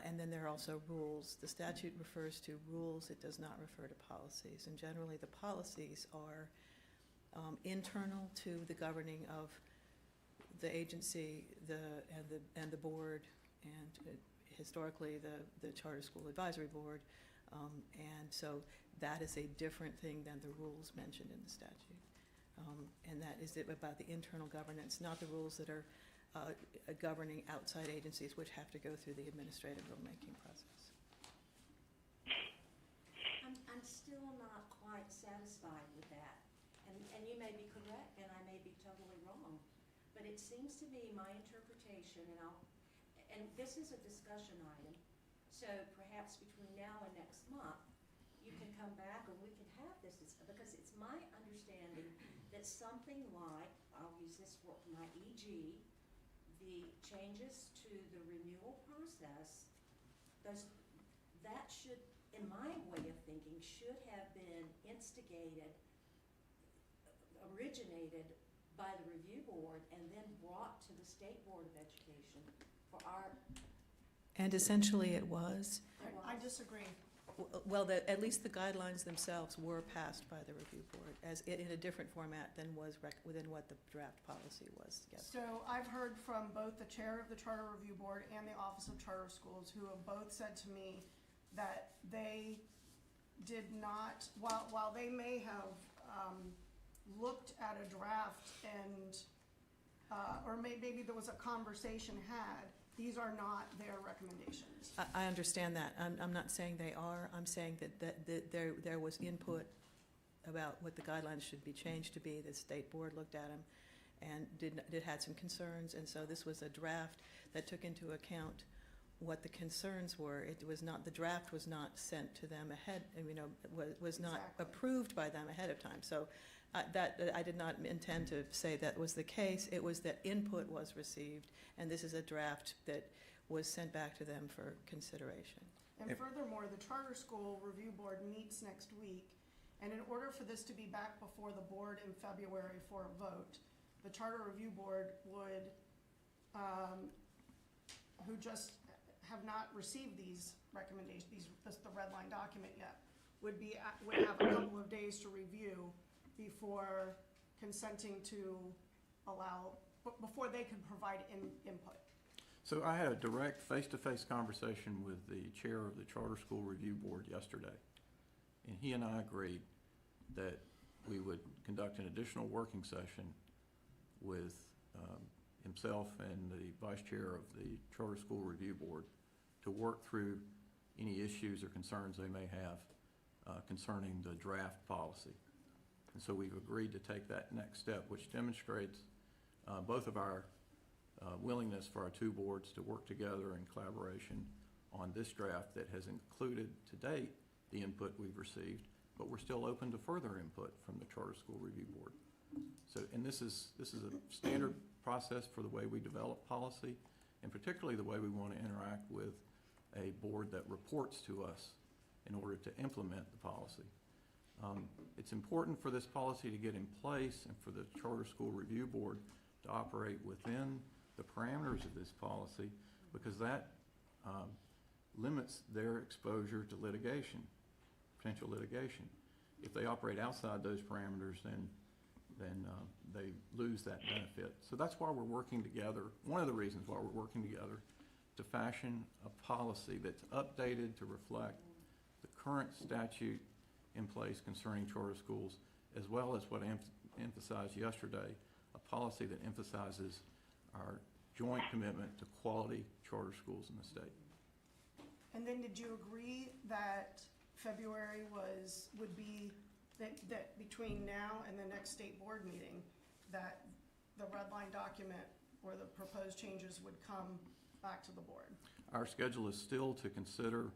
and then there are also rules. The statute refers to rules, it does not refer to policies. And generally, the policies are internal to the governing of the agency, and the board, and historically, the Charter School Advisory Board. And so that is a different thing than the rules mentioned in the statute. And that is about the internal governance, not the rules that are governing outside agencies, which have to go through the administrative rulemaking process. I'm still not quite satisfied with that. And you may be correct, and I may be totally wrong. But it seems to me my interpretation, and this is a discussion item, so perhaps between now and next month, you can come back and we can have this, because it's my understanding that something like, I'll use this for my EG, the changes to the renewal process, that should, in my way of thinking, should have been originated by the review board and then brought to the State Board of Education for our. And essentially it was. I disagree. Well, at least the guidelines themselves were passed by the review board in a different format than within what the draft policy was. Yes. So I've heard from both the chair of the Charter Review Board and the Office of Charter Schools, who have both said to me that they did not, while they may have looked at a draft and, or maybe there was a conversation had, these are not their recommendations. I understand that. I'm not saying they are. I'm saying that there was input about what the guidelines should be changed to be. The state board looked at them and had some concerns, and so this was a draft that took into account what the concerns were. It was not, the draft was not sent to them ahead, was not approved by them ahead of time. So I did not intend to say that was the case. It was that input was received, and this is a draft that was sent back to them for consideration. And furthermore, the Charter School Review Board meets next week, and in order for this to be back before the board in February for a vote, the Charter Review Board would, who just have not received these recommendations, the red line document yet, would have a couple of days to review before consenting to allow, before they could provide input. So I had a direct face-to-face conversation with the chair of the Charter School Review Board yesterday, and he and I agreed that we would conduct an additional working session with himself and the vice chair of the Charter School Review Board to work through any issues or concerns they may have concerning the draft policy. And so we've agreed to take that next step, which demonstrates both of our willingness for our two boards to work together in collaboration on this draft that has included to date the input we've received, but we're still open to further input from the Charter School Review Board. So, and this is a standard process for the way we develop policy, and particularly the way we want to interact with a board that reports to us in order to implement the policy. It's important for this policy to get in place and for the Charter School Review Board to operate within the parameters of this policy, because that limits their exposure to litigation, potential litigation. If they operate outside those parameters, then they lose that benefit. So that's why we're working together. One of the reasons why we're working together to fashion a policy that's updated to reflect the current statute in place concerning charter schools, as well as what I emphasized yesterday, a policy that emphasizes our joint commitment to quality charter schools in the state. And then did you agree that February would be, that between now and the next state board meeting, that the red line document or the proposed changes would come back to the board? Our schedule is still to consider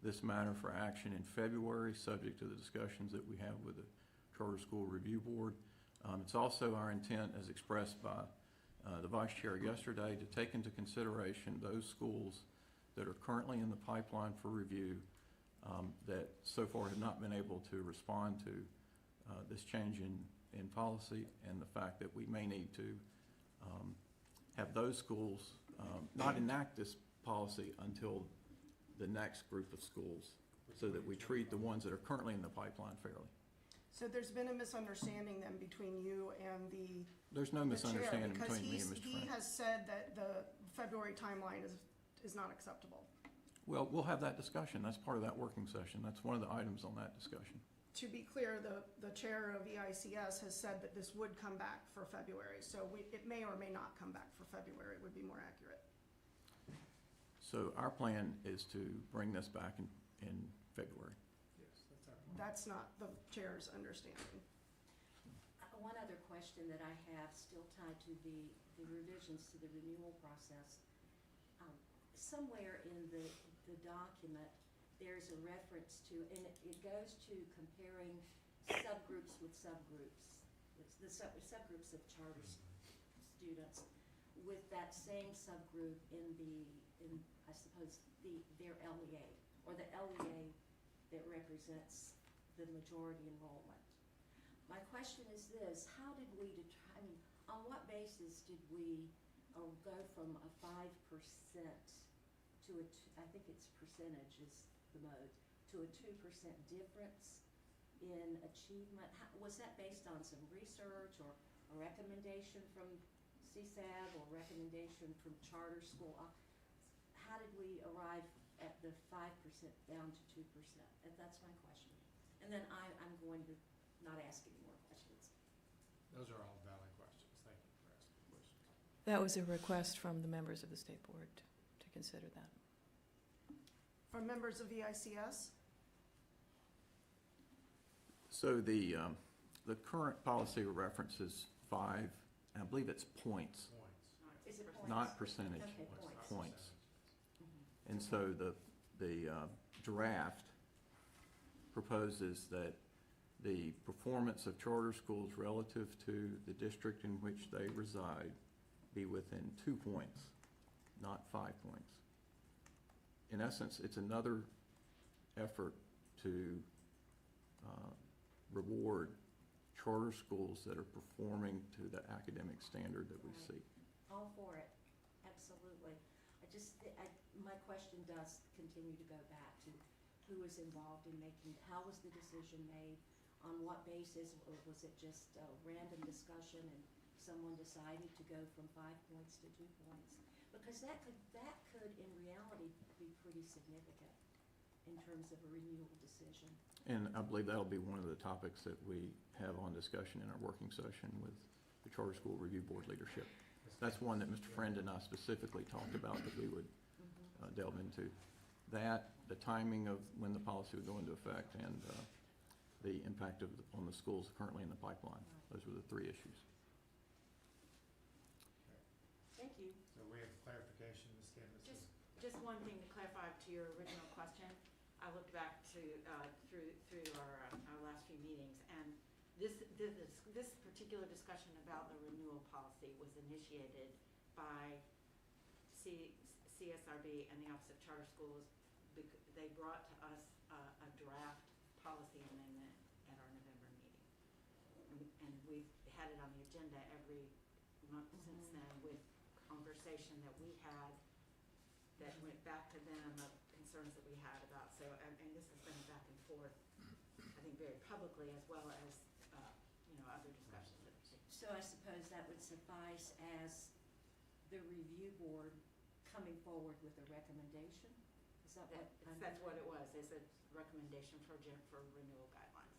this matter for action in February, subject to the discussions that we have with the Charter School Review Board. It's also our intent, as expressed by the Vice Chair yesterday, to take into consideration those schools that are currently in the pipeline for review that so far have not been able to respond to this change in policy, and the fact that we may need to have those schools not enact this policy until the next group of schools, so that we treat the ones that are currently in the pipeline fairly. So there's been a misunderstanding then between you and the There's no the chair, misunderstanding because between me and Mr. he Friend. has said that the February timeline is not acceptable. Well, we'll have that discussion. That's part of that working session. That's one of the items on that discussion. To be clear, the chair of EICS has said that this would come back for February, so it may or may not come back for February, would be more accurate. So our plan is to bring this back in February. Yes, that's our plan. That's not the chair's understanding. One other question that I have, still tied to the revisions to the renewal process. Somewhere in the document, there's a reference to, and it goes to comparing subgroups with subgroups. It's the subgroups of charter students with that same subgroup in I suppose, their LEA, or the LEA that represents the majority enrollment. My question is this: how did we determine, on what basis did we go from a 5% to I think it's percentage is the mode, to a 2% difference in achievement? Was that based on some research or a recommendation from CSAB or recommendation from charter school? How did we arrive at the 5% down to 2%? And that's my question. And then I'm going to not ask any more questions. Those are all valid questions. Thank you for asking questions. That was a request from the members of the state board to consider that. From members of EICS? So the current policy references 5, and I believe it's points, Is it points? not percentage, Okay, points. points. Mhm. And so the draft proposes that the performance of charter schools relative to the district in which they reside be within 2 points, not 5 points. In essence, it's another effort to reward charter schools that are performing to the academic standard that we Right. seek. All for it, absolutely. My question does continue to go back to who was involved in making, how was the decision made, on what basis, or was it just a random discussion and someone decided to go from 5 points to 2 points? Because that could in reality be pretty significant in terms of a renewal decision. And I believe that'll be one of the topics that we have on discussion in our working session with the Charter School Review Board leadership. That's one that Mr. Friend and I specifically talked about that we would delve into. That, the timing of when the policy would go into effect, and the impact on the schools currently in the pipeline. Those were the 3 issues. Thank you. So we have clarification, Ms. Candace. Just one thing to clarify to your original question. I looked back to, through our last few meetings, and this particular discussion about the renewal policy was initiated by CSRB and the Office of Charter Schools. They brought to us a draft policy amendment at our November meeting. And we've had it on the agenda every month since then, with conversation that we had that went back to them of concerns that we had about. So, and this has been back and forth, I think, very publicly, as well as, other discussions that we've seen. So I suppose that would suffice as the review board coming forward with a recommendation? Is that what? That's what it was. It's a recommendation for renewal guidelines.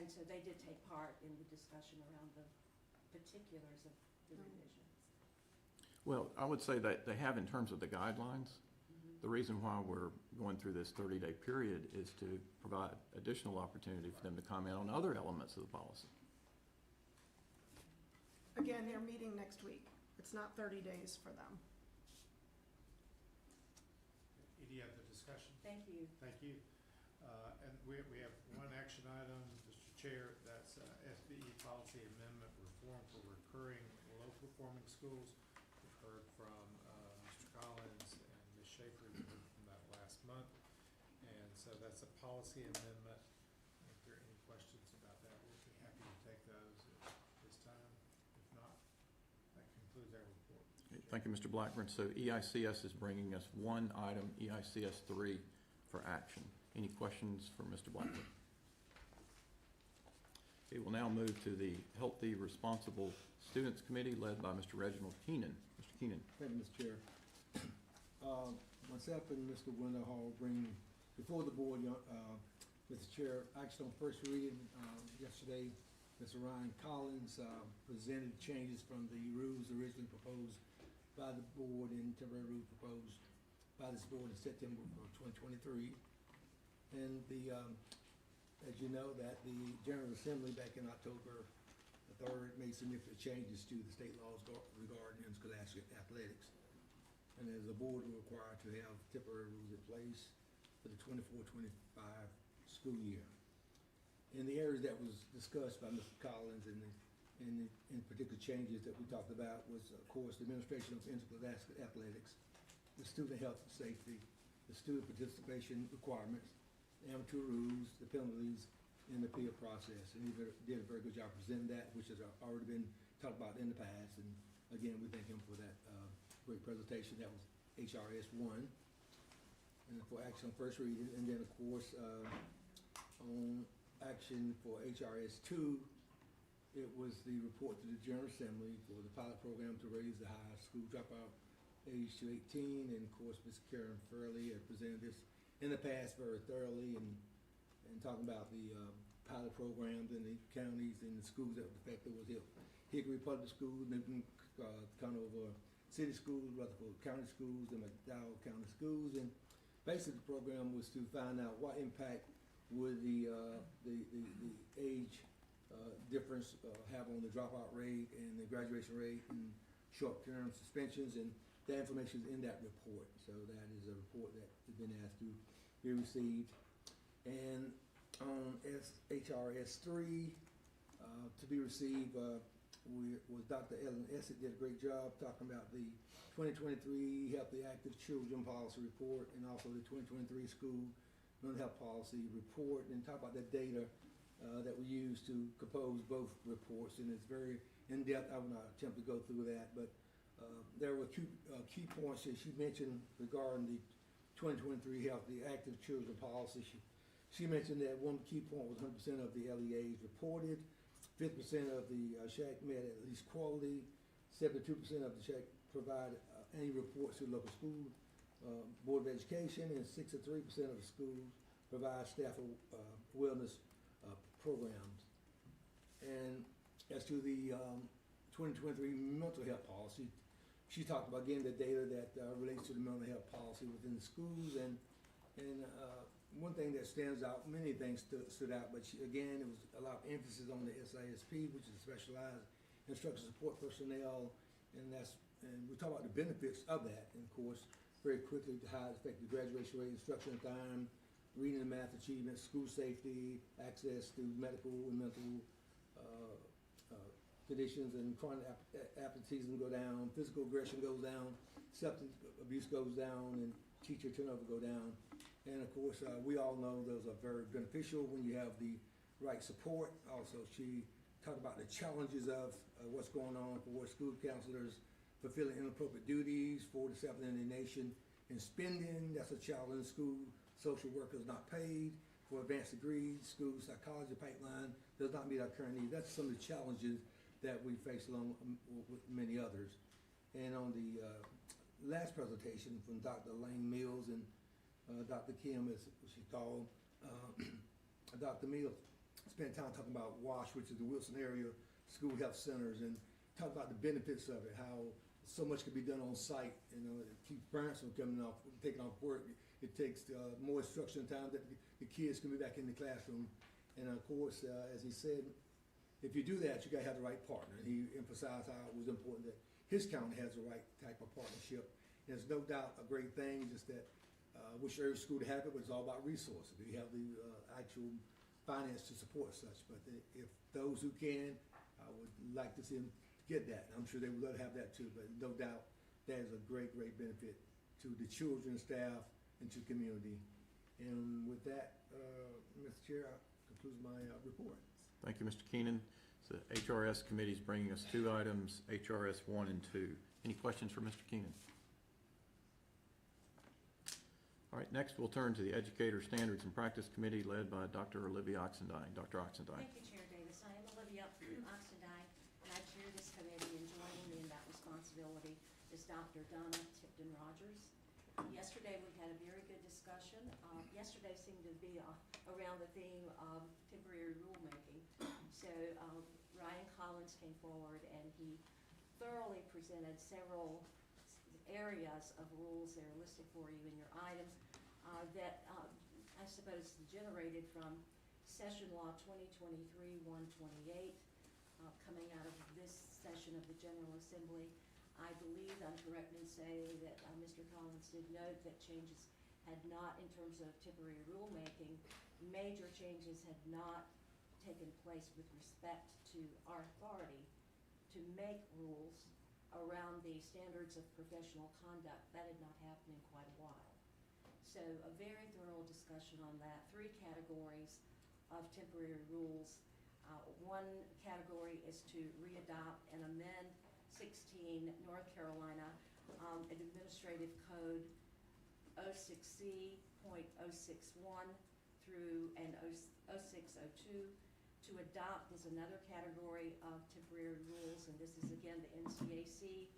And so they did take part in the discussion around the particulars of the revisions. Well, I would say that they have in terms of the guidelines. The reason why we're going through this 30-day period is to provide additional opportunity for them to comment on other elements of the policy. Again, they're meeting next week. It's not 30 days for them. Any other discussion? Thank you. Thank you. And we have one action item, Mr. Chair, that's SBE policy amendment reform for recurring low-performing schools. We've heard from Mr. Schaefer removed from that last month. And so that's a policy amendment. If there are any questions about that, we'll be happy to take those at this time. If not, that concludes our report. Okay, thank you, Mr. Blackburn. So EICS is bringing us one item, EICS 3, for action. Any questions for Mr. Blackburn? Okay, we'll now move to the Healthy Responsible Students Committee led by Mr. Reginald Keenan. Mr. Keenan. Thank you, Mr. Chair. Myself and Mr. Wendell Hall bring before the board, Mr. Chair, action on first reading. Yesterday, Mr. Ryan Collins presented changes from the rules originally proposed by the board and temporary rules proposed by this board in September of 2023. And as you know, that the General Assembly back in October the 3rd made significant changes to the state laws regarding scholastic athletics. And as a board, we're required to have temporary rules in place for the 24-25 school year. In the areas that was discussed by Mr. Collins and in particular changes that we talked about was, of course, the administration of interscholastic athletics, the student health and safety, the student participation requirements, amateur rules, the penalties, and the appeal process. And he did a very good job presenting that, which has already been talked about in the past. And again, we thank him for that great presentation. That was HRS 1. And for action on first reading. And then, of course, on action for HRS 2, it was the report to the General Assembly for the pilot program to raise the high school dropout age to 18. And of course, Ms. Karen Fairley had presented this in the past very thoroughly and talking about the pilot programs in the counties and the schools that were affected was Hickory Public Schools, Newton Conover City Schools, Rutherford County Schools, and McDowell County Schools. And basically the program was to find out what impact would the age difference have on the dropout rate and the graduation rate and short-term suspensions, and that information is in that report. So that is a report that has been asked to be received. And on HRS 3 to be received was Dr. Ellen Essett did a great job talking about the 2023 Healthy Active Children Policy Report and also the 2023 School Mental Health Policy Report, and talk about the data that we use to compose both reports. And it's very in-depth. I will not attempt to go through that, but there were key points that she mentioned regarding the 2023 Healthy Active Children Policy. She mentioned that one key point was 100% of the LEAs reported, 50% of the SHAC met at least quality, 72% of the SHAC provided any reports to the local school Board of Education, and 63% of the schools provide staff wellness programs. And as to the 2023 mental health policy, she talked about, again, the data that relates to the mental health policy within the schools. And one thing that stands out, many things stood out, but again, it was a lot of emphasis on the SISP, which is Specialized Instruction Support Personnel, and we talk about the benefits of that. And of course, very quickly, how it affected graduation rate, instruction time, reading and math achievement, school safety, access to medical and mental conditions, and chronic absenteeism go down, physical aggression goes down, substance abuse goes down, and teacher turnover go down. And of course, we all know those are very beneficial when you have the right support. Also, she talked about the challenges of what's going on for school counselors fulfilling inappropriate duties, 47th in the nation, and spending. That's a challenge. School social workers not paid for advanced degrees. School psychology pipeline does not meet our current needs. That's some of the challenges that we face along with many others. And on the last presentation from Dr. Lane Mills and Dr. Kim, as she called, Dr. Mills spent time talking about WASH, which is the Wilson Area School Health Centers, and talk about the benefits of it, how so much can be done on site. You know, it keeps parents from taking off work. It takes more instruction time that the kids can be back in the classroom. And of course, as he said, if you do that, you gotta have the right partner. And he emphasized how it was important that his county has the right type of partnership. And it's no doubt a great thing, just that wish every school to have it, but it's all about resources. Do you have the actual finance to support such? But if those who can, I would like to see them get that. I'm sure they would love to have that too, but no doubt that is a great, great benefit to the children, staff, and to community. And with that, Mr. Chair, concludes my report. Thank you, Mr. Keenan. So the HRS committee is bringing us 2 items, HRS 1 and 2. Any questions for Mr. Keenan? All right, next we'll turn to the Educator Standards and Practice Committee led by Dr. Olivia Oxendine. Dr. Oxendine. Thank you, Chair Davis. I am Olivia Oxendine, and I chair this committee, and joining me in that responsibility is Dr. Donna Tipton-Rogers. Yesterday, we had a very good discussion. Yesterday seemed to be around the theme of temporary rulemaking. So Ryan Collins came forward, and he thoroughly presented several areas of rules that are listed for you in your items that I suppose generated from Session Law 2023-128 coming out of this session of the General Assembly. I believe I'm correct in saying that Mr. Collins did note that changes had not, in terms of temporary rulemaking, major changes had not taken place with respect to our authority to make rules around the standards of professional conduct. That had not happened in quite a while. So a very thorough discussion on that. 3 categories of temporary rules. One category is to readopt and amend 16 North Carolina Administrative Code 06C.061 through and 0602. To adopt is another category of temporary rules, and this is again the NCAC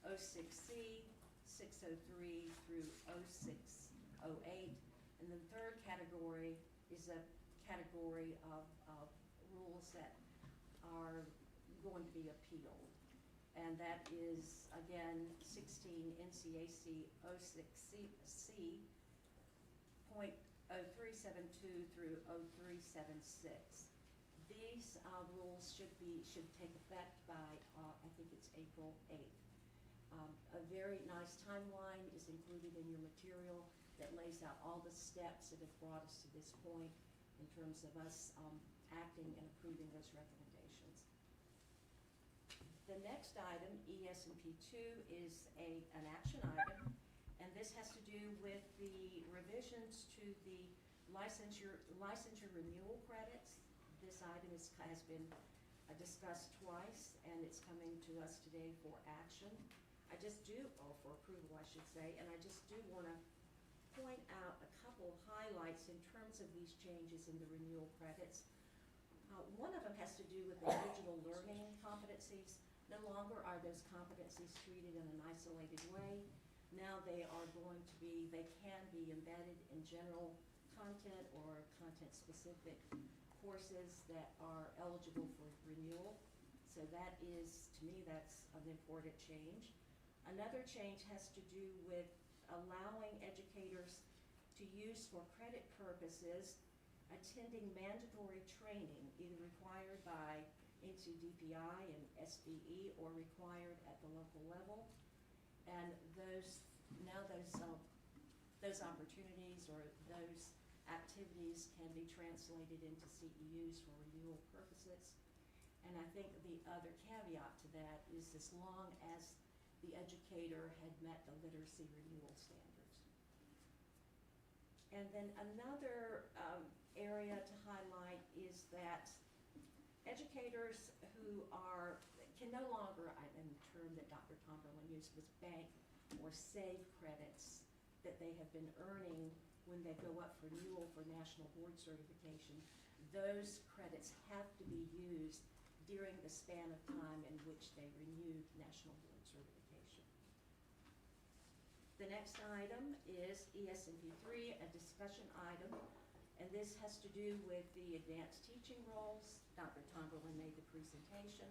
06C 603 through 0608. And the third category is a category of rules that are going to be appealed. And that is again 16 NCAC 06C .0372 through 0376. These rules should take effect by, I think it's April 8th. A very nice timeline is included in your material that lays out all the steps that have brought us to this point in terms of us acting and approving those recommendations. The next item, ES&P 2, is an action item, and this has to do with the revisions to the licensure renewal credits. This item has been discussed twice, and it's coming to us today for action. For approval, I should say, and I just do want to point out a couple of highlights in terms of these changes in the renewal credits. One of them has to do with the digital learning competencies. No longer are those competencies treated in an isolated way. Now they can be embedded in general content or content-specific courses that are eligible for renewal. So that is, to me, that's an important change. Another change has to do with allowing educators to use for credit purposes attending mandatory training, either required by NCDPI and SBE or required at the local level. And those opportunities or those activities can be translated into CEUs for renewal purposes. And I think the other caveat to that is as long as the educator had met the literacy renewal standards. And then another area to highlight is that educators who can no longer, and the term that Dr. Tomberlin used was bank or save credits that they have been earning when they go up for renewal for national board certification. Those credits have to be used during the span of time in which they renewed national board certification. The next item is ES&P 3, a discussion item, and this has to do with the advanced teaching roles. Dr. Tomberlin made the presentation.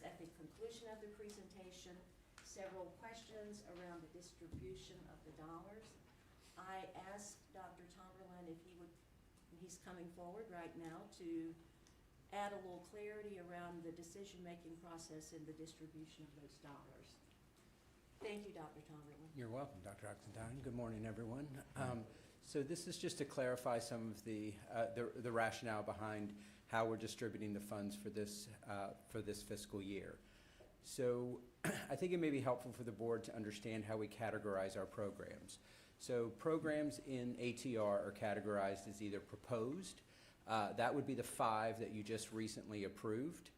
At the conclusion of the presentation, several questions around the distribution of the dollars. I asked Dr. Tomberlin if he's coming forward right now to add a little clarity around the decision-making process in the distribution of those dollars. Thank you, Dr. Tomberlin. You're welcome, Dr. Oxendine. Good morning, everyone. So this is just to clarify some of the rationale behind how we're distributing the funds for this fiscal year. So I think it may be helpful for the board to understand how we categorize our programs. So programs in ATR are categorized as either proposed, that would be the 5 that you just recently approved.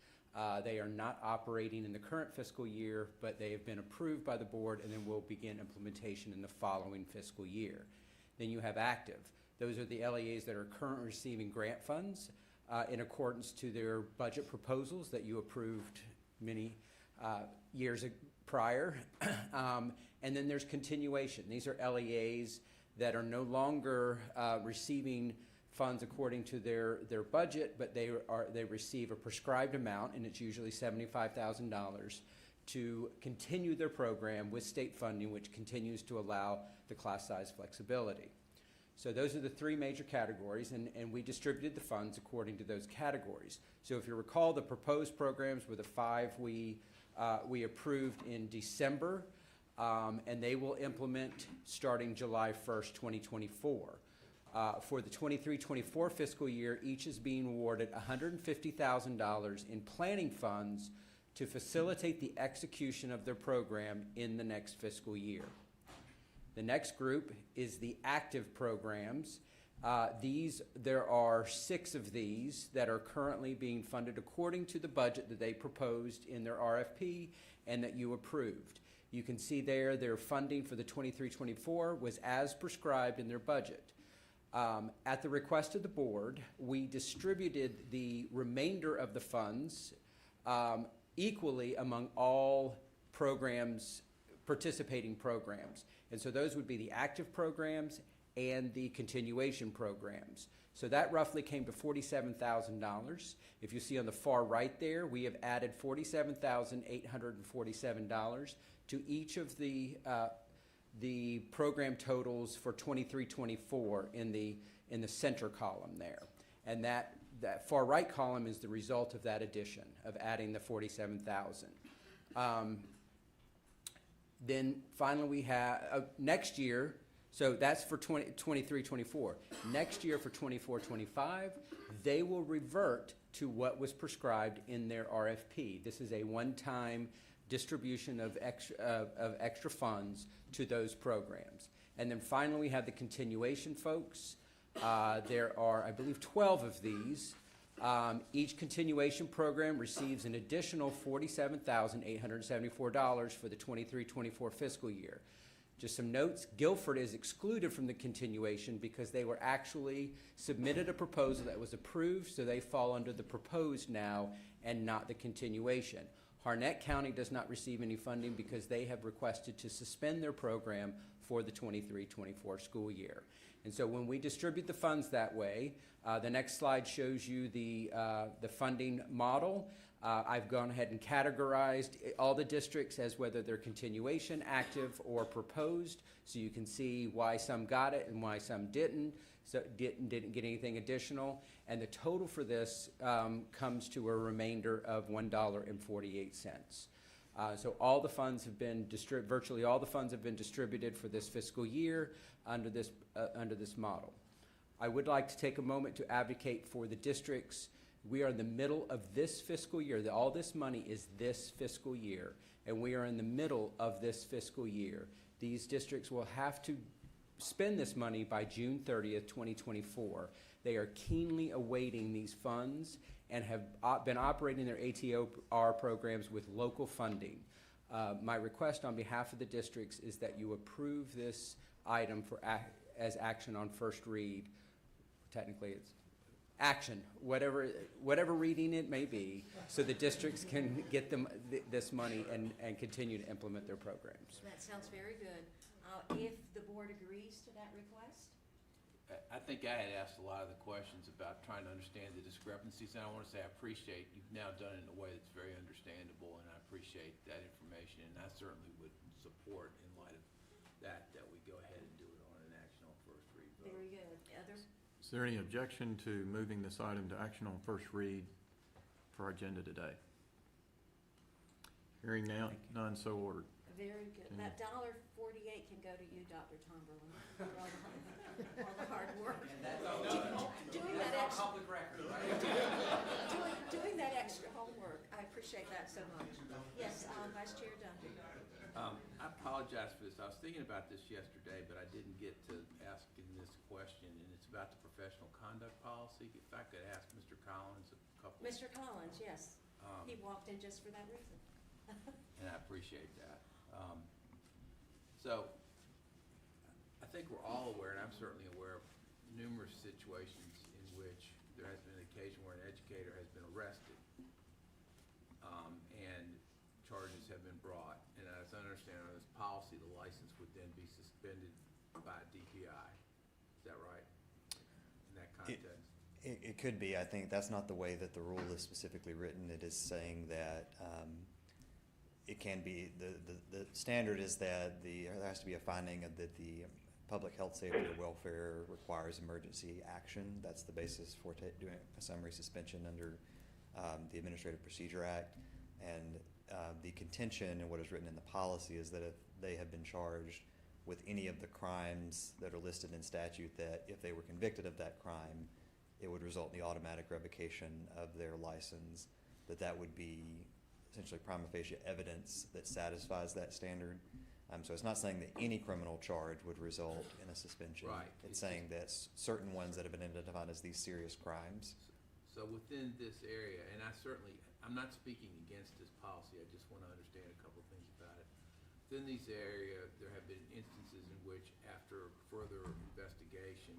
They are not operating in the current fiscal year, but they have been approved by the board and then will begin implementation in the following fiscal year. Then you have active. Those are the LEAs that are currently receiving grant funds in accordance to their budget proposals that you approved many years prior. And then there's continuation. These are LEAs that are no longer receiving funds according to their budget, but they receive a prescribed amount, and it's usually $75,000 to continue their program with state funding, which continues to allow the class size flexibility. So those are the 3 major categories, and we distributed the funds according to those categories. So if you recall, the proposed programs were the 5 we approved in December, and they will implement starting July 1st, 2024. For the 23-24 fiscal year, each is being awarded $150,000 in planning funds to facilitate the execution of their program in the next fiscal year. The next group is the active programs. There are 6 of these that are currently being funded according to the budget that they proposed in their RFP and that you approved. You can see there their funding for the 23-24 was as prescribed in their budget. At the request of the board, we distributed the remainder of the funds equally among all programs, participating programs. And so those would be the active programs and the continuation programs. So that roughly came to $47,000. If you see on the far right there, we have added $47,847 to each of the program totals for 23-24 in the center column there. And that far right column is the result of that addition, of adding the $47,000. Then finally we have, next year, so that's for 23-24. Next year for 24-25, they will revert to what was prescribed in their RFP. This is a one-time distribution of extra funds to those programs. And then finally we have the continuation folks. There are, I believe, 12 of these. Each continuation program receives an additional $47,874 for the 23-24 fiscal year. Just some notes, Guilford is excluded from the continuation because they were actually submitted a proposal that was approved, so they fall under the proposed now and not the continuation. Harnett County does not receive any funding because they have requested to suspend their program for the 23-24 school year. And so when we distribute the funds that way, the next slide shows you the funding model. I've gone ahead and categorized all the districts as whether they're continuation, active, or proposed, so you can see why some got it and why some didn't. So didn't get anything additional. And the total for this comes to a remainder of $1.48. So all the funds have been virtually all the funds have been distributed for this fiscal year under this model. I would like to take a moment to advocate for the districts. We are in the middle of this fiscal year. All this money is this fiscal year, and we are in the middle of this fiscal year. These districts will have to spend this money by June 30th, 2024. They are keenly awaiting these funds and have been operating their ATR programs with local funding. My request on behalf of the districts is that you approve this item as action on first read. Technically, it's action, whatever reading it may be, so the districts can get them this money and continue to implement their programs. That sounds very good. If the board agrees to that request? I think I had asked a lot of the questions about trying to understand the discrepancies, and I want to say I appreciate you've now done it in a way that's very understandable, and I appreciate that information, and I certainly would support, in light of that we go ahead and do it on an action on first read vote. Very good. Others? Is there any objection to moving this item to action on first read for our agenda today? Hearing now, none, so ordered. Very good. That $1.48 can go to you, Dr. Tomberlin, for all the hard work. Doing that extra public record, right? Doing that extra homework. I appreciate that so much. Yes, Vice Chair Duncan. I apologize for this. I was thinking about this yesterday, but I didn't get to asking this question, and it's about the professional conduct policy. If I could ask Mr. Collins a couple. Mr. Collins, yes. He walked in just for that reason. And I appreciate that. So, I think we're all aware, and I'm certainly aware of numerous situations in which there has been an occasion where an educator has been arrested, and charges have been brought. And as I understand on this policy, the license would then be suspended by DPI. Is that right? In that context? It could be. I think that's not the way that the rule is specifically written. It is saying that it can be, the standard is that there has to be a finding that the public health, safety, or welfare requires emergency action. That's the basis for doing a summary suspension under the Administrative Procedure Act. And the contention and what is written in the policy is that if they have been charged with any of the crimes that are listed in statute, that if they were convicted of that crime, it would result in the automatic revocation of their license, that would be essentially prima facie evidence that satisfies that standard. So it's not saying that any criminal charge would result in a suspension. Right. It's saying that certain ones that have been identified as these serious crimes. So within this area, and I'm not speaking against this policy, I just want to understand a couple of things about it. Within these area, there have been instances in which after further investigation,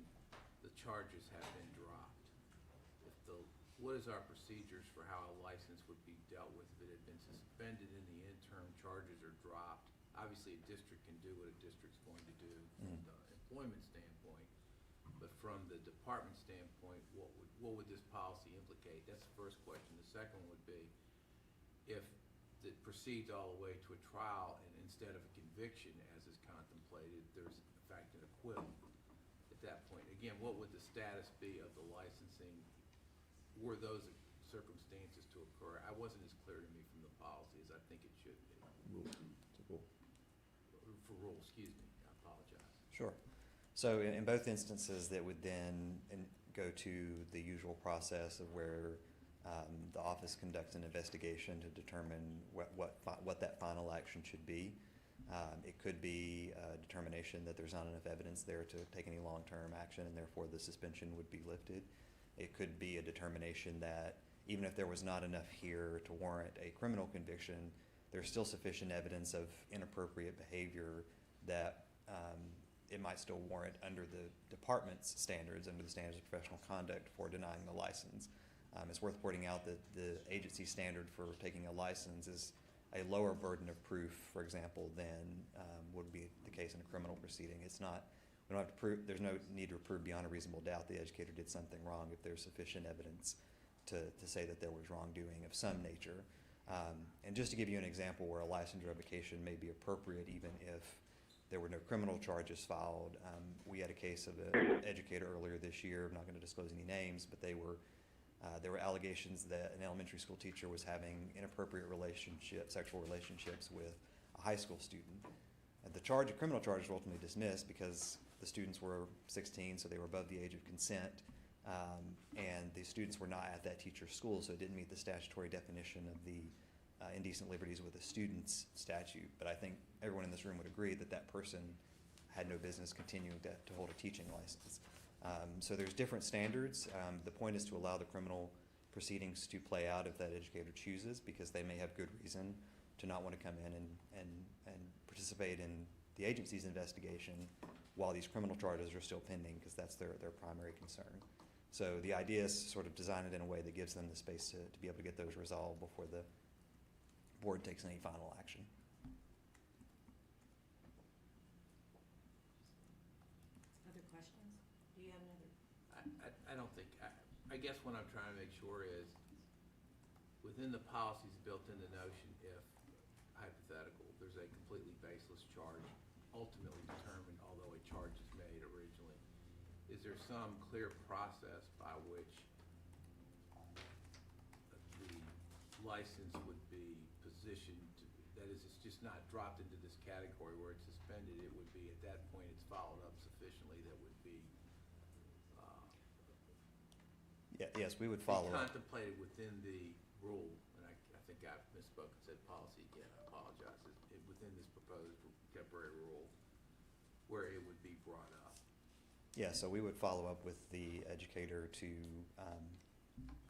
the charges have been dropped. What is our procedures for how a license would be dealt with if it had been suspended in the interim, charges are dropped? Obviously, a district can do what a district's going to do from the employment standpoint, but from the department standpoint, what would this policy implicate? That's the first question. The second would be, if it proceeds all the way to a trial and instead of a conviction as is contemplated, there's in fact an acquittal at that point. Again, what would the status be of the licensing were those circumstances to occur? It wasn't as clear to me from the policy as I think it should be. For rule, excuse me, I apologize. Sure. So in both instances, that would then go to the usual process of where the office conducts an investigation to determine what that final action should be. It could be a determination that there's not enough evidence there to take any long-term action, and therefore the suspension would be lifted. It could be a determination that even if there was not enough here to warrant a criminal conviction, there's still sufficient evidence of inappropriate behavior that it might still warrant under the department's standards, under the standards of professional conduct, for denying the license. It's worth pointing out that the agency standard for taking a license is a lower burden of proof, for example, than would be the case in a criminal proceeding. It's not, we don't have to prove, there's no need to prove beyond a reasonable doubt the educator did something wrong if there's sufficient evidence to say that there was wrongdoing of some nature. And just to give you an example where a license revocation may be appropriate even if there were no criminal charges filed, we had a case of an educator earlier this year. I'm not going to disclose any names, but there were allegations that an elementary school teacher was having inappropriate sexual relationships with a high school student. The criminal charges were ultimately dismissed because the students were 16, so they were above the age of consent, and the students were not at that teacher's school, so it didn't meet the statutory definition of the indecent liberties with a student's statute. But I think everyone in this room would agree that that person had no business continuing to hold a teaching license. So there's different standards. The point is to allow the criminal proceedings to play out if that educator chooses, because they may have good reason to not want to come in and participate in the agency's investigation while these criminal charges are still pending, because that's their primary concern. So the idea is to sort of design it in a way that gives them the space to be able to get those resolved before the board takes any final action. Other questions? Do you have another? I don't think, I guess what I'm trying to make sure is, within the policies built in the notion, if, hypothetical, there's a completely baseless charge ultimately determined, although a charge is made originally, is there some clear process by which the license would be positioned to, that is, it's just not dropped into this category where it's suspended, it would be, at that point, it's followed up sufficiently that would be Yes, we would follow up. Contemplated within the rule, and I think I've misspoke and said policy again, I apologize. Within this proposed temporary rule, where it would be brought up. Yeah, so we would follow up with the educator to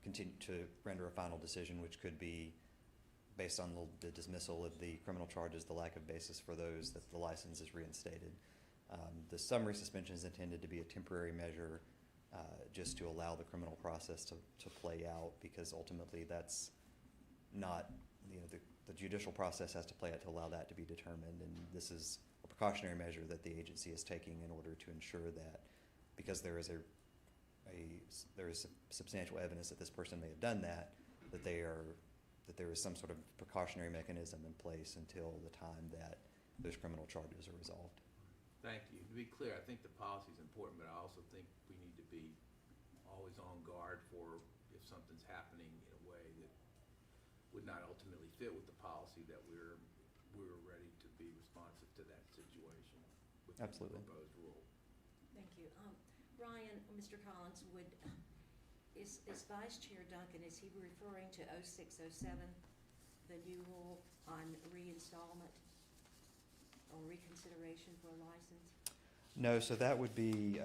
continue to render a final decision, which could be based on the dismissal of the criminal charges, the lack of basis for those, that the license is reinstated. The summary suspension is intended to be a temporary measure just to allow the criminal process to play out, because ultimately that's not, the judicial process has to play out to allow that to be determined, and this is a precautionary measure that the agency is taking in order to ensure that, because there is substantial evidence that this person may have done that there is some sort of precautionary mechanism in place until the time that those criminal charges are resolved. Thank you. To be clear, I think the policy is important, but I also think we need to be always on guard for if something's happening in a way that would not ultimately fit with the policy, that we're ready to be responsive to that situation with the Absolutely. proposed rule. Thank you. Ryan, Mr. Collins, is Vice Chair Duncan, is he referring to 0607, the new rule on reinstallment or reconsideration for a license? No, so that would be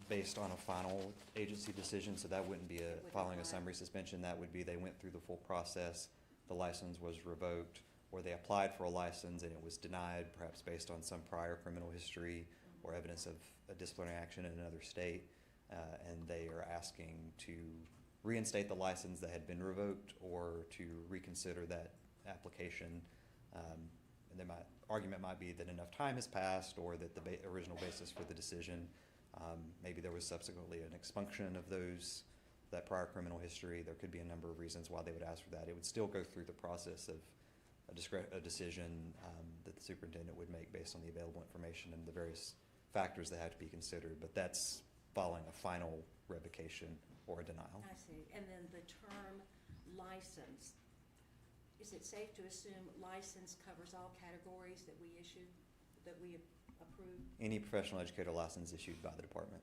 based on a final agency decision, so that wouldn't be following a summary suspension. That would be they went through the full process, the license was revoked, or they applied for a license and it was denied, perhaps based on some prior criminal history or evidence of a disciplinary action in another state, and they are asking to reinstate the license that had been revoked or to reconsider that application. And argument might be that enough time has passed, or that the original basis for the decision, maybe there was subsequently an expunction of that prior criminal history. There could be a number of reasons why they would ask for that. It would still go through the process of a decision that the superintendent would make based on the available information and the various factors that have to be considered, but that's following a final revocation or a denial. I see. And then the term license, is it safe to assume license covers all categories that we issued, that we approved? Any professional educator license issued by the department.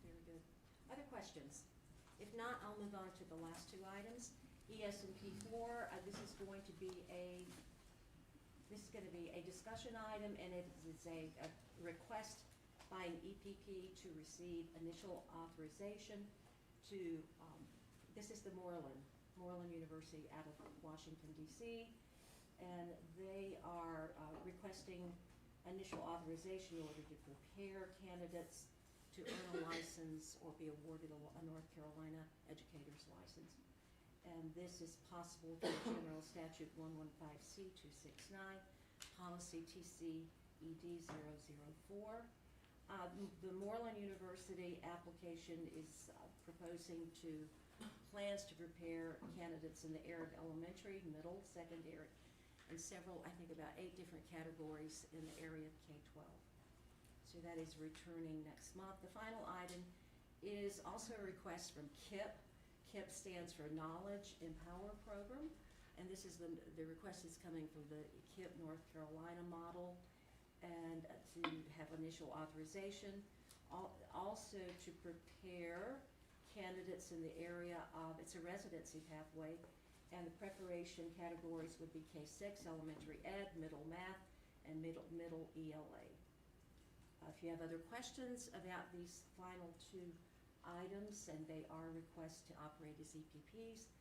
Very good. Other questions? If not, I'll move on to the last two items. ES&P 4, this is going to be a discussion item, and it is a request by an EPP to receive initial authorization to, this is the Moreland University out of Washington, D.C., and they are requesting initial authorization in order to prepare candidates to earn a license or be awarded a North Carolina educator's license. And this is possible through General Statute 115C269, Policy TCED 004. The Moreland University application is proposing plans to prepare candidates in the area of elementary, middle, secondary, and several, I think about 8 different categories in the area of K-12. So that is returning next month. The final item is also a request from KIP. KIP stands for Knowledge Empower Program, and this is the request is coming from the KIP North Carolina model, and to have initial authorization, also to prepare candidates in the area of, it's a residency pathway, and the preparation categories would be K-6, elementary ed, middle math, and middle ELA. If you have other questions about these final two items, and they are requests to operate as EPPs,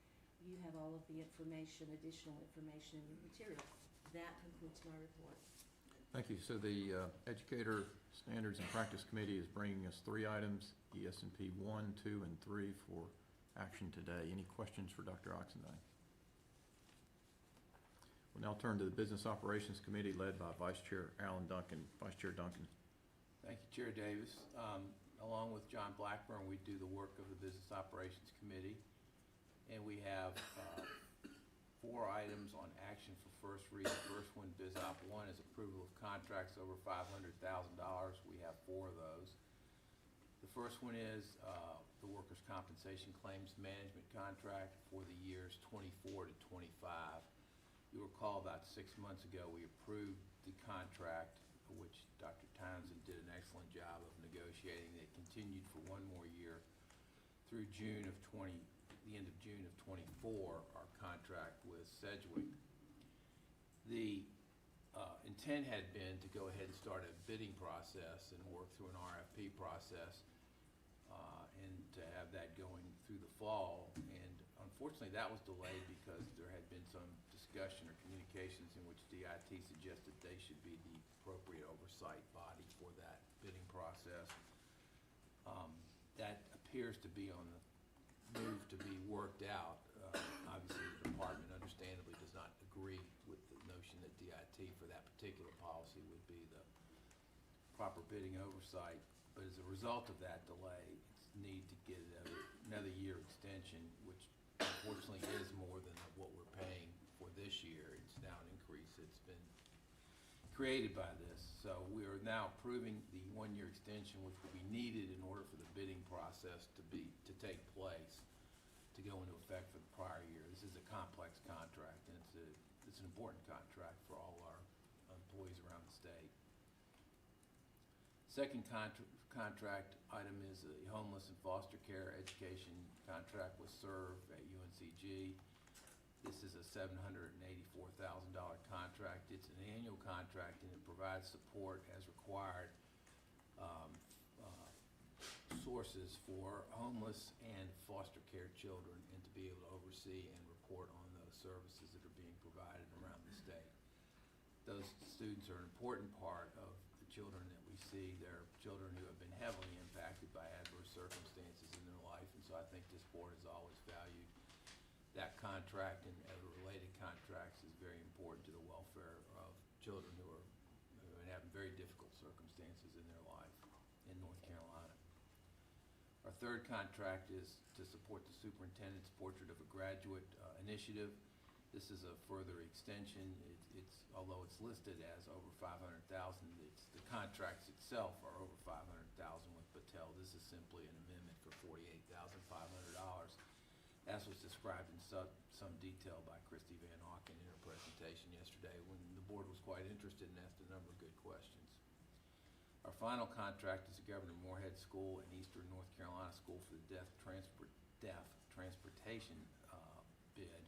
you have all of the information, additional information in your material. That concludes my report. Thank you. So the Educator Standards and Practice Committee is bringing us 3 items, ES&P 1, 2, and 3 for action today. Any questions for Dr. Oxendine? We'll now turn to the Business Operations Committee led by Vice Chair Alan Duncan. Vice Chair Duncan. Thank you, Chair Davis. Along with John Blackburn, we do the work of the Business Operations Committee, and we have 4 items on action for first read. The first one, Biz Op 1, is approval of contracts over $500,000. We have 4 of those. The first one is the Workers' Compensation Claims Management Contract for the years 24 to 25. You recall about 6 months ago we approved the contract, which Dr. Townsend did an excellent job of negotiating. It continued for 1 more year through the end of June of 24. Our contract was Sedgwick. The intent had been to go ahead and start a bidding process and work through an RFP process and to have that going through the fall. And unfortunately, that was delayed because there had been some discussion or communications in which DIT suggested they should be the appropriate oversight body for that bidding process. That appears to be on the move to be worked out. Obviously, the department understandably does not agree with the notion that DIT for that particular policy would be the proper bidding oversight. But as a result of that delay, it's need to get another year extension, which unfortunately is more than what we're paying for this year. It's now an increase that's been created by this. So we are now approving the one-year extension, which will be needed in order for the bidding process to take place, to go into effect for the prior year. This is a complex contract, and it's an important contract for all our employees around the state. Second contract item is a homeless and foster care education contract with SERV at UNCG. This is a $784,000 contract. It's an annual contract, and it provides support as required sources for homeless and foster care children, and to be able to oversee and report on those services that are being provided around the state. Those students are an important part of the children that we see. They're children who have been heavily impacted by adverse circumstances in their life, and so I think this board has always valued that contract and other related contracts is very important to the welfare of children who are having very difficult circumstances in their life in North Carolina. Our third contract is to support the Superintendent's Portrait of a Graduate initiative. This is a further extension. It's although it's listed as over $500,000, the contracts itself are over $500,000 with Battelle. This is simply an amendment for $48,500. As was described in some detail by Christy Van Auken in her presentation yesterday, when the board was quite interested and asked a number of good questions. Our final contract is the Governor Moorhead School and Eastern North Carolina School for the Deaf Transportation bid.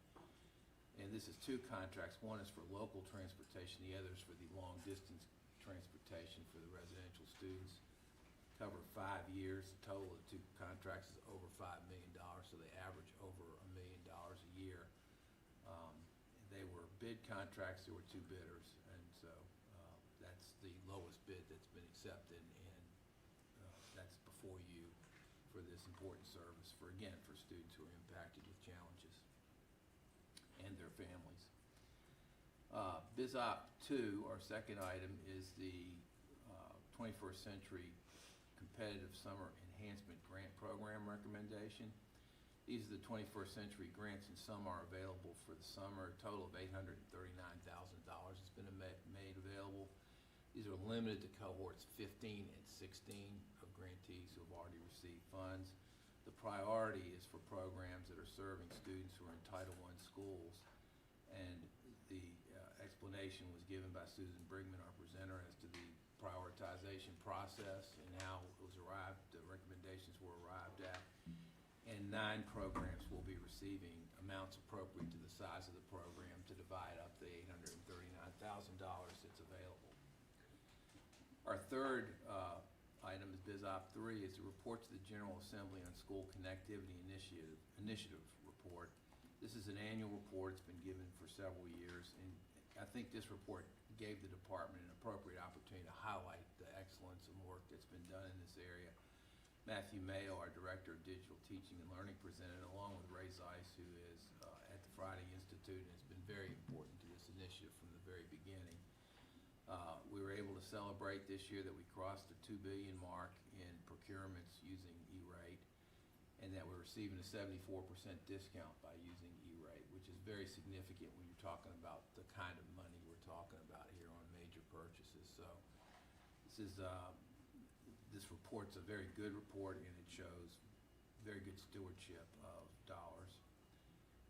And this is two contracts. One is for local transportation, the other is for the long-distance transportation for the residential students. Cover 5 years. The total of the two contracts is over $5 million, so they average over $1 million a year. They were bid contracts. There were two bidders, and so that's the lowest bid that's been accepted, and that's before you for this important service for students who are impacted with challenges and their families. BizOp 2, our second item, is the 21st Century Competitive Summer Enhancement Grant Program recommendation. These are the 21st Century grants, and some are available for the summer. A total of $839,000 has been made available. These are limited to cohorts 15 and 16 of grantees who have already received funds. The priority is for programs that are serving students who are in Title I schools, and the explanation was given by Susan Brigman, our presenter, as to the prioritization process and how it was arrived, the recommendations were arrived at. And 9 programs will be receiving amounts appropriate to the size of the program to divide up the $839,000 that's available. Our third item is BizOp 3, is the report to the General Assembly on School Connectivity Initiative report. This is an annual report. It's been given for several years, and I think this report gave the department an appropriate opportunity to highlight the excellence and work that's been done in this area. Matthew Mayo, our Director of Digital Teaching and Learning, presented along with Ray Zeiss, who is at the Friday Institute and has been very important to this initiative from the very beginning. We were able to celebrate this year that we crossed the $2 billion mark in procurements using E-rate, and that we're receiving a 74% discount by using E-rate, which is very significant when you're talking about the kind of money we're talking about here on major purchases. So this report's a very good report, and it shows very good stewardship of dollars.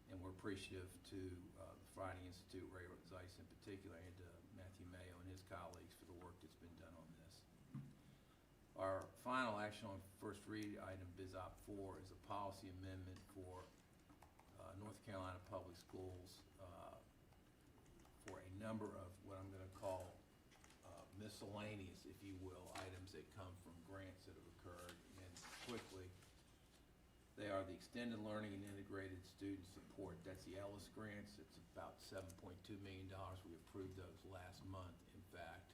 And we're appreciative to the Friday Institute, Ray Zeiss in particular, and to Matthew Mayo and his colleagues for the work that's been done on this. Our final action on first read item, BizOp 4, is a policy amendment for North Carolina Public Schools number of what I'm gonna call miscellaneous, if you will, items that come from grants that have occurred. And quickly, they are the Extended Learning and Integrated Student Support. That's the Ellis grants. It's about $7.2 million. We approved those last month, in fact,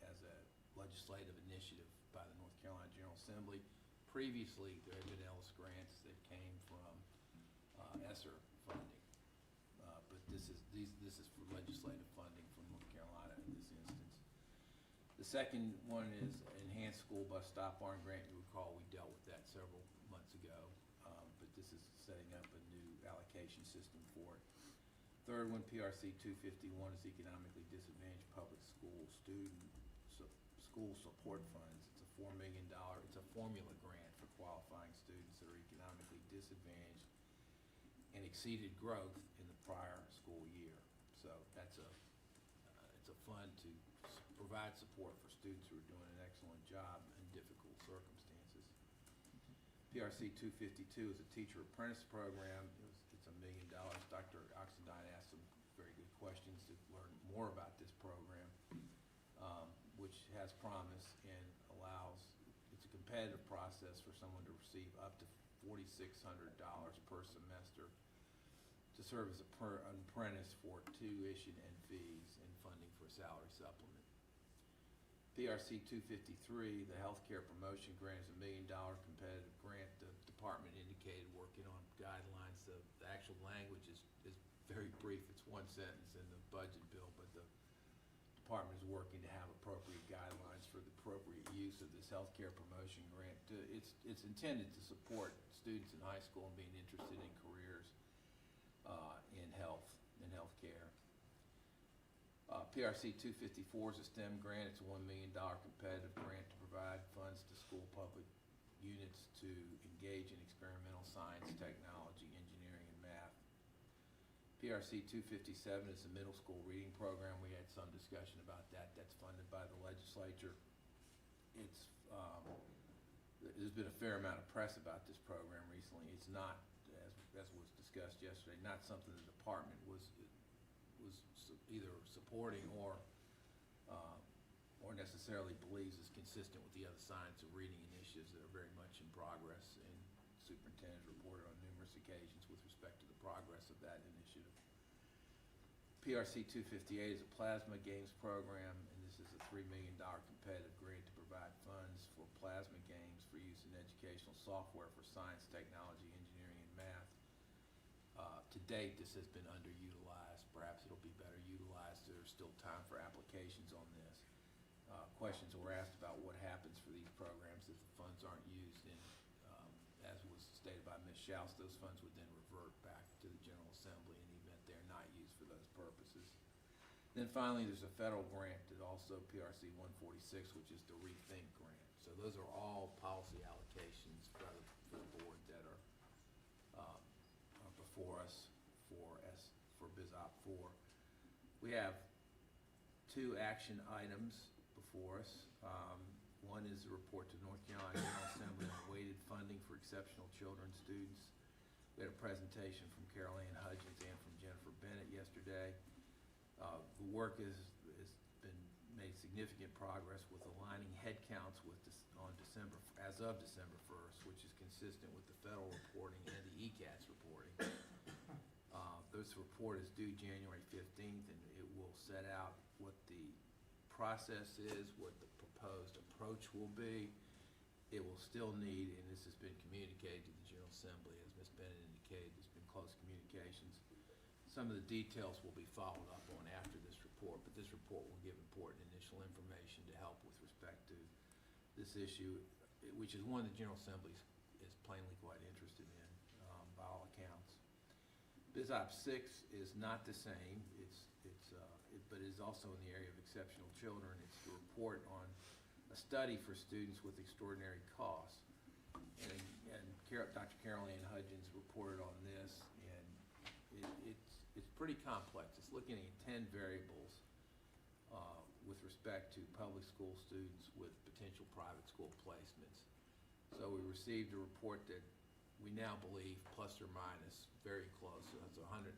as a legislative initiative by the North Carolina General Assembly. Previously, there had been Ellis grants that came from ESSER funding. But this is for legislative funding from North Carolina in this instance. The second one is Enhanced School Bus Stop Arm Grant. You recall we dealt with that several months ago, but this is setting up a new allocation system for it. Third one, PRC 251, is Economically Disadvantaged Public School School Support Funds. It's a $4 million, it's a formula grant for qualifying students that are economically disadvantaged and exceeded growth in the prior school year. So that's it's a fund to provide support for students who are doing an excellent job in difficult circumstances. PRC 252 is a teacher apprentice program. It's $1 million. Dr. Oxendine asked some very good questions to learn more about this program, which has promise and it's a competitive process for someone to receive up to $4,600 per semester to serve as an apprentice for tuition and fees and funding for a salary supplement. PRC 253, the Healthcare Promotion Grant, is $1 million competitive grant. The department indicated working on guidelines. The actual language is very brief. It's one sentence in the budget bill, but the department is working to have appropriate guidelines for the appropriate use of this healthcare promotion grant. It's intended to support students in high school and being interested in careers in healthcare. PRC 254 is a STEM grant. It's a $1 million competitive grant to provide funds to school public units to engage in experimental science, technology, engineering, and math. PRC 257 is the middle school reading program. We had some discussion about that. That's funded by the legislature. There's been a fair amount of press about this program recently. It's not, as was discussed yesterday, not something the department was either supporting or necessarily believes is consistent with the other science of reading initiatives that are very much in progress, and the superintendent reported on numerous occasions with respect to the progress of that initiative. PRC 258 is a plasma games program, and this is a $3 million competitive grant to provide funds for plasma games for use in educational software for science, technology, engineering, and math. To date, this has been underutilized. Perhaps it'll be better utilized. There's still time for applications on this. Questions were asked about what happens for these programs if the funds aren't used, and as was stated by Ms. Schaus, those funds would then revert back to the General Assembly in the event they're not used for those purposes. Then finally, there's a federal grant that also PRC 146, which is the Rethink grant. So those are all policy allocations for the board that are before us for BizOp 4. We have 2 action items before us. One is the report to North Carolina General Assembly on weighted funding for exceptional children students. We had a presentation from Carol Ann Hudgens and from Jennifer Bennett yesterday. The work has been made significant progress with aligning headcounts as of December 1st, which is consistent with the federal reporting and the ECATS reporting. This report is due January 15th, and it will set out what the process is, what the proposed approach will be. It will still need, and this has been communicated to the General Assembly, as Ms. Bennett indicated, there's been close communications. Some of the details will be followed up on after this report, but this report will give important initial information to help with respect to this issue, which is one the General Assembly is plainly quite interested in by all accounts. BizOp 6 is not the same, but is also in the area of exceptional children. It's the report on a study for students with extraordinary costs. And Dr. Carol Ann Hudgens reported on this, and it's pretty complex. It's looking at 10 variables with respect to public school students with potential private school placements. So we received a report that we now believe, plus or minus, very close, so that's 139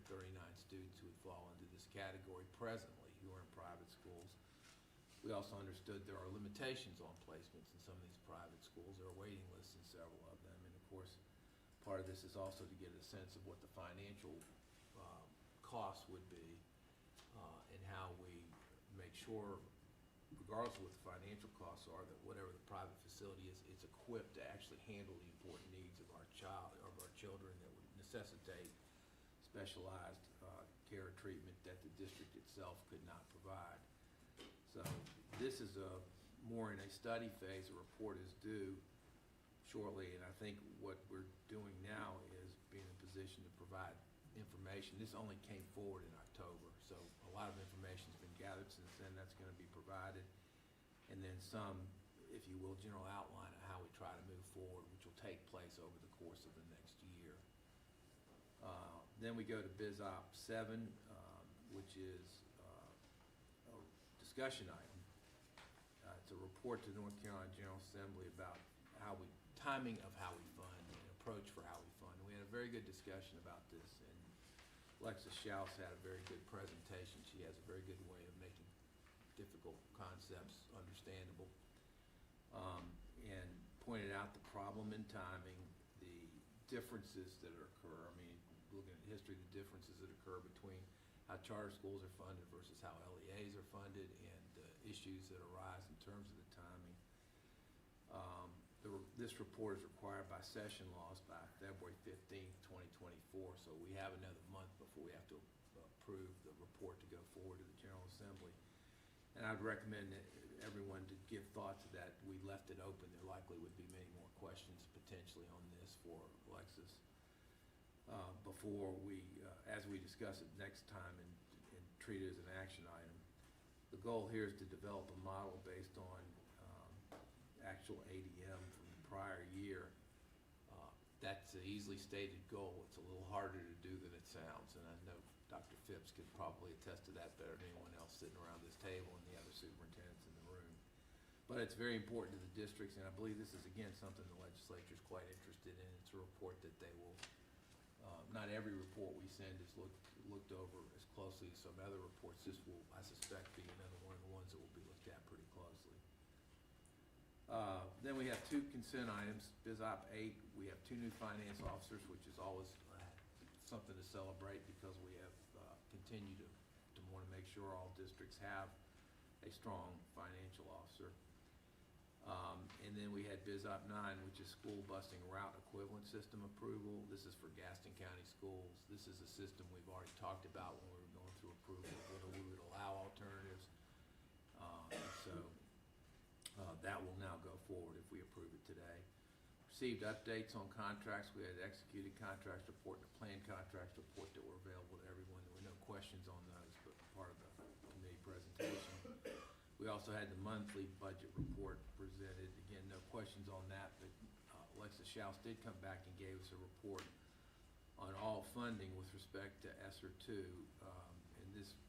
students who would fall into this category presently. We also understood there are limitations on placements in some of these private schools. There are waiting lists in several of them. And of course, part of this is also to get a sense of what the financial costs would be and how we make sure, regardless of what the financial costs are, that whatever the private facility is, it's equipped to actually handle the important needs of our children that would necessitate specialized care or treatment that the district itself could not provide. So this is more in a study phase. A report is due shortly, and I think what we're doing now is being in a position to provide information. This only came forward in October, so a lot of information's been gathered since then. That's going to be provided, and then some, if you will, general outline of how we try to move forward, which will take place over the course of the next year. Then we go to Biz Op 7, which is a discussion item. It's a report to the North Carolina General Assembly about timing of how we fund and approach for how we fund. We had a very good discussion about this, and Alexis Schaus had a very good presentation. She has a very good way of making difficult concepts understandable, and pointed out the problem in timing, the differences that occur. I mean, looking at history, the differences that occur between how charter schools are funded versus how LEAs are funded, and issues that arise in terms of the timing. This report is required by session laws by February 15th, 2024, so we have another month before we have to approve the report to go forward to the General Assembly. And I'd recommend that everyone to give thought to that. We left it open. There likely would be many more questions potentially on this for Alexis before we, as we discuss it next time and treat it as an action item. The goal here is to develop a model based on actual ADM from the prior year. That's an easily stated goal. It's a little harder to do than it sounds, and I know Dr. Phipps could probably attest to that better than anyone else sitting around this table and the other superintendents in the room. But it's very important to the districts, and I believe this is, again, something the legislature is quite interested in. It's a report that they will, not every report we send is looked over as closely as some other reports. This will, I suspect, be another one of the ones that will be looked at pretty closely. Then we have two consent items. Biz Op 8, we have 2 new finance officers, which is always something to celebrate because we have continued to want to make sure all districts have a strong financial officer. And then we had Biz Op 9, which is school busing route equivalent system approval. This is for Gaston County schools. This is a system we've already talked about when we were going through approval, whether we would allow alternatives. That will now go forward if we approve it today. Received updates on contracts. We had executed contracts report and a planned contracts report that were available to everyone. There were no questions on those, but part of the committee presentation. We also had the monthly budget report presented. Again, no questions on that, but Alexis Schaus did come back and gave us a report on all funding with respect to ESSER 2. And there's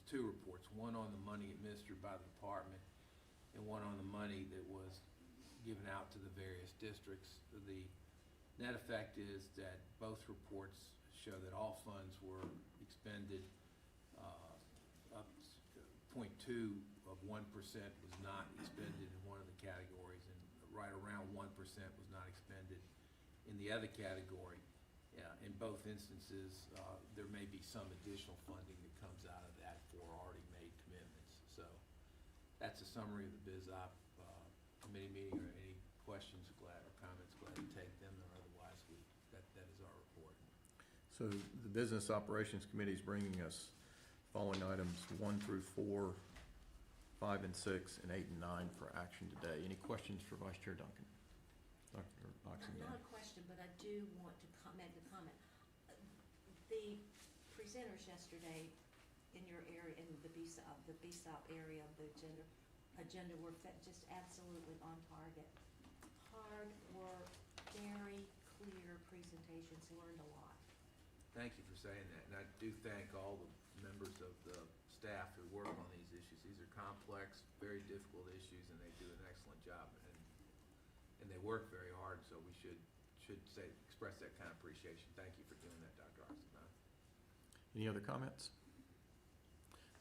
2 reports, one on the money administered by the department and one on the money that was given out to the various districts. The net effect is that both reports show that all funds were expended. Up 0.2 of 1% was not expended in one of the categories, and right around 1% was not expended in the other category. In both instances, there may be some additional funding that comes out of that for already made commitments. So that's a summary of the Biz Op committee meeting. Or any questions or comments, glad to take them, or otherwise that is our report. So the Business Operations Committee is bringing us following items 1 through 4, 5 and 6, and 8 and 9 for action today. Any questions for Vice Chair Duncan? Dr. Oxenden? Not a question, but I do want to make a comment. The presenters yesterday in your area, in the BSOP area of the agenda were just absolutely on target. Hard work, very clear presentations, learned a lot. Thank you for saying that, and I do thank all the members of the staff who work on these issues. These are complex, very difficult issues, and they do an excellent job, and they work very hard, so we should express that kind of appreciation. Thank you for doing that, Dr. Oxenden. Any other comments?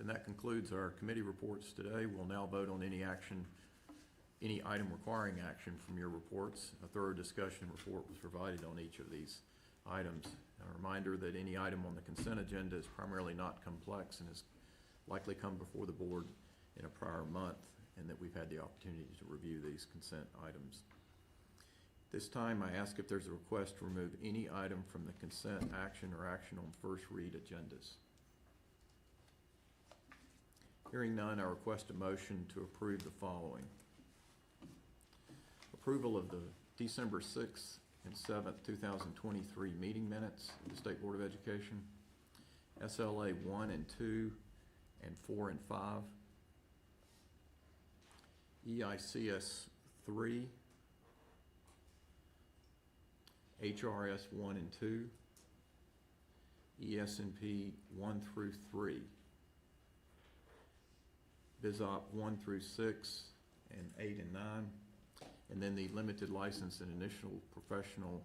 Then that concludes our committee reports today. We'll now vote on any item requiring action from your reports. A thorough discussion report was provided on each of these items. A reminder that any item on the consent agenda is primarily not complex and has likely come before the board in a prior month, and that we've had the opportunity to review these consent items. This time, I ask if there's a request to remove any item from the consent action or action on first read agendas. Hearing none, I request a motion to approve the following. Approval of the December 6th and 7th, 2023 meeting minutes of the State Board of Education, SLA 1 and 2 and 4 and 5, EICS 3, HRS 1 and 2, ESNP 1 through 3, BizOp 1 through 6, and 8 and 9, and then the limited license and initial professional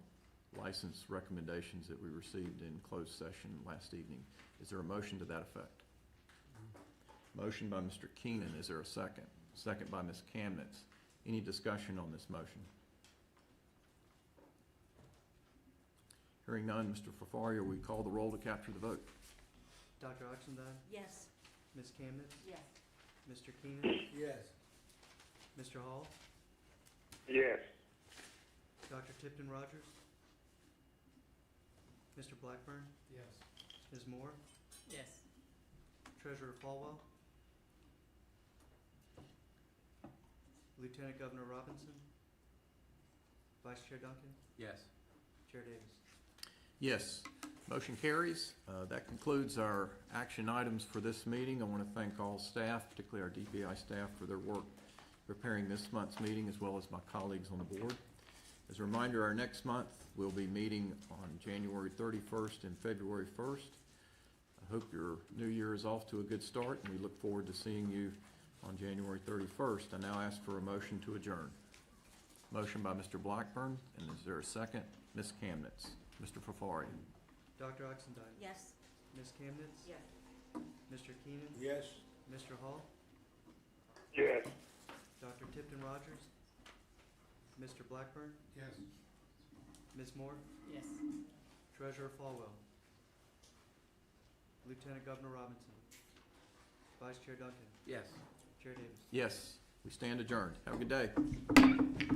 license recommendations that we received in closed session last evening. Is there a motion to that effect? Motion by Mr. Keenan. Is there a second? Second by Ms. Kamnitz. Any discussion on this motion? Hearing none, Mr. Fafaria, we call the roll to capture the vote. Dr. Oxendine, Yes. Ms. Kamnitz, Yes. Mr. Keenan, Yes. Mr. Hall, Yes. Dr. Tipton Rogers, Mr. Blackburn, Yes. Ms. Moore, Yes. Treasurer Falwell, Lieutenant Governor Robinson, Vice Chair Duncan, Yes. Chair Davis. Yes, motion carries. That concludes our action items for this meeting. I want to thank all staff, particularly our DPI staff, for their work preparing this month's meeting, as well as my colleagues on the board. As a reminder, our next month, we'll be meeting on January 31st and February 1st. I hope your new year is off to a good start, and we look forward to seeing you on January 31st. I now ask for a motion to adjourn. Motion by Mr. Blackburn, and is there a second? Ms. Kamnitz. Mr. Fafarian. Dr. Oxendine, Yes. Ms. Kamnitz, Yes. Mr. Keenan, Yes. Mr. Hall, Yes. Dr. Tipton Rogers, Mr. Blackburn, Yes. Ms. Moore, Yes. Treasurer Falwell, Lieutenant Governor Robinson, Vice Chair Duncan, Yes. Chair Davis. Yes, we stand adjourned. Have a good day.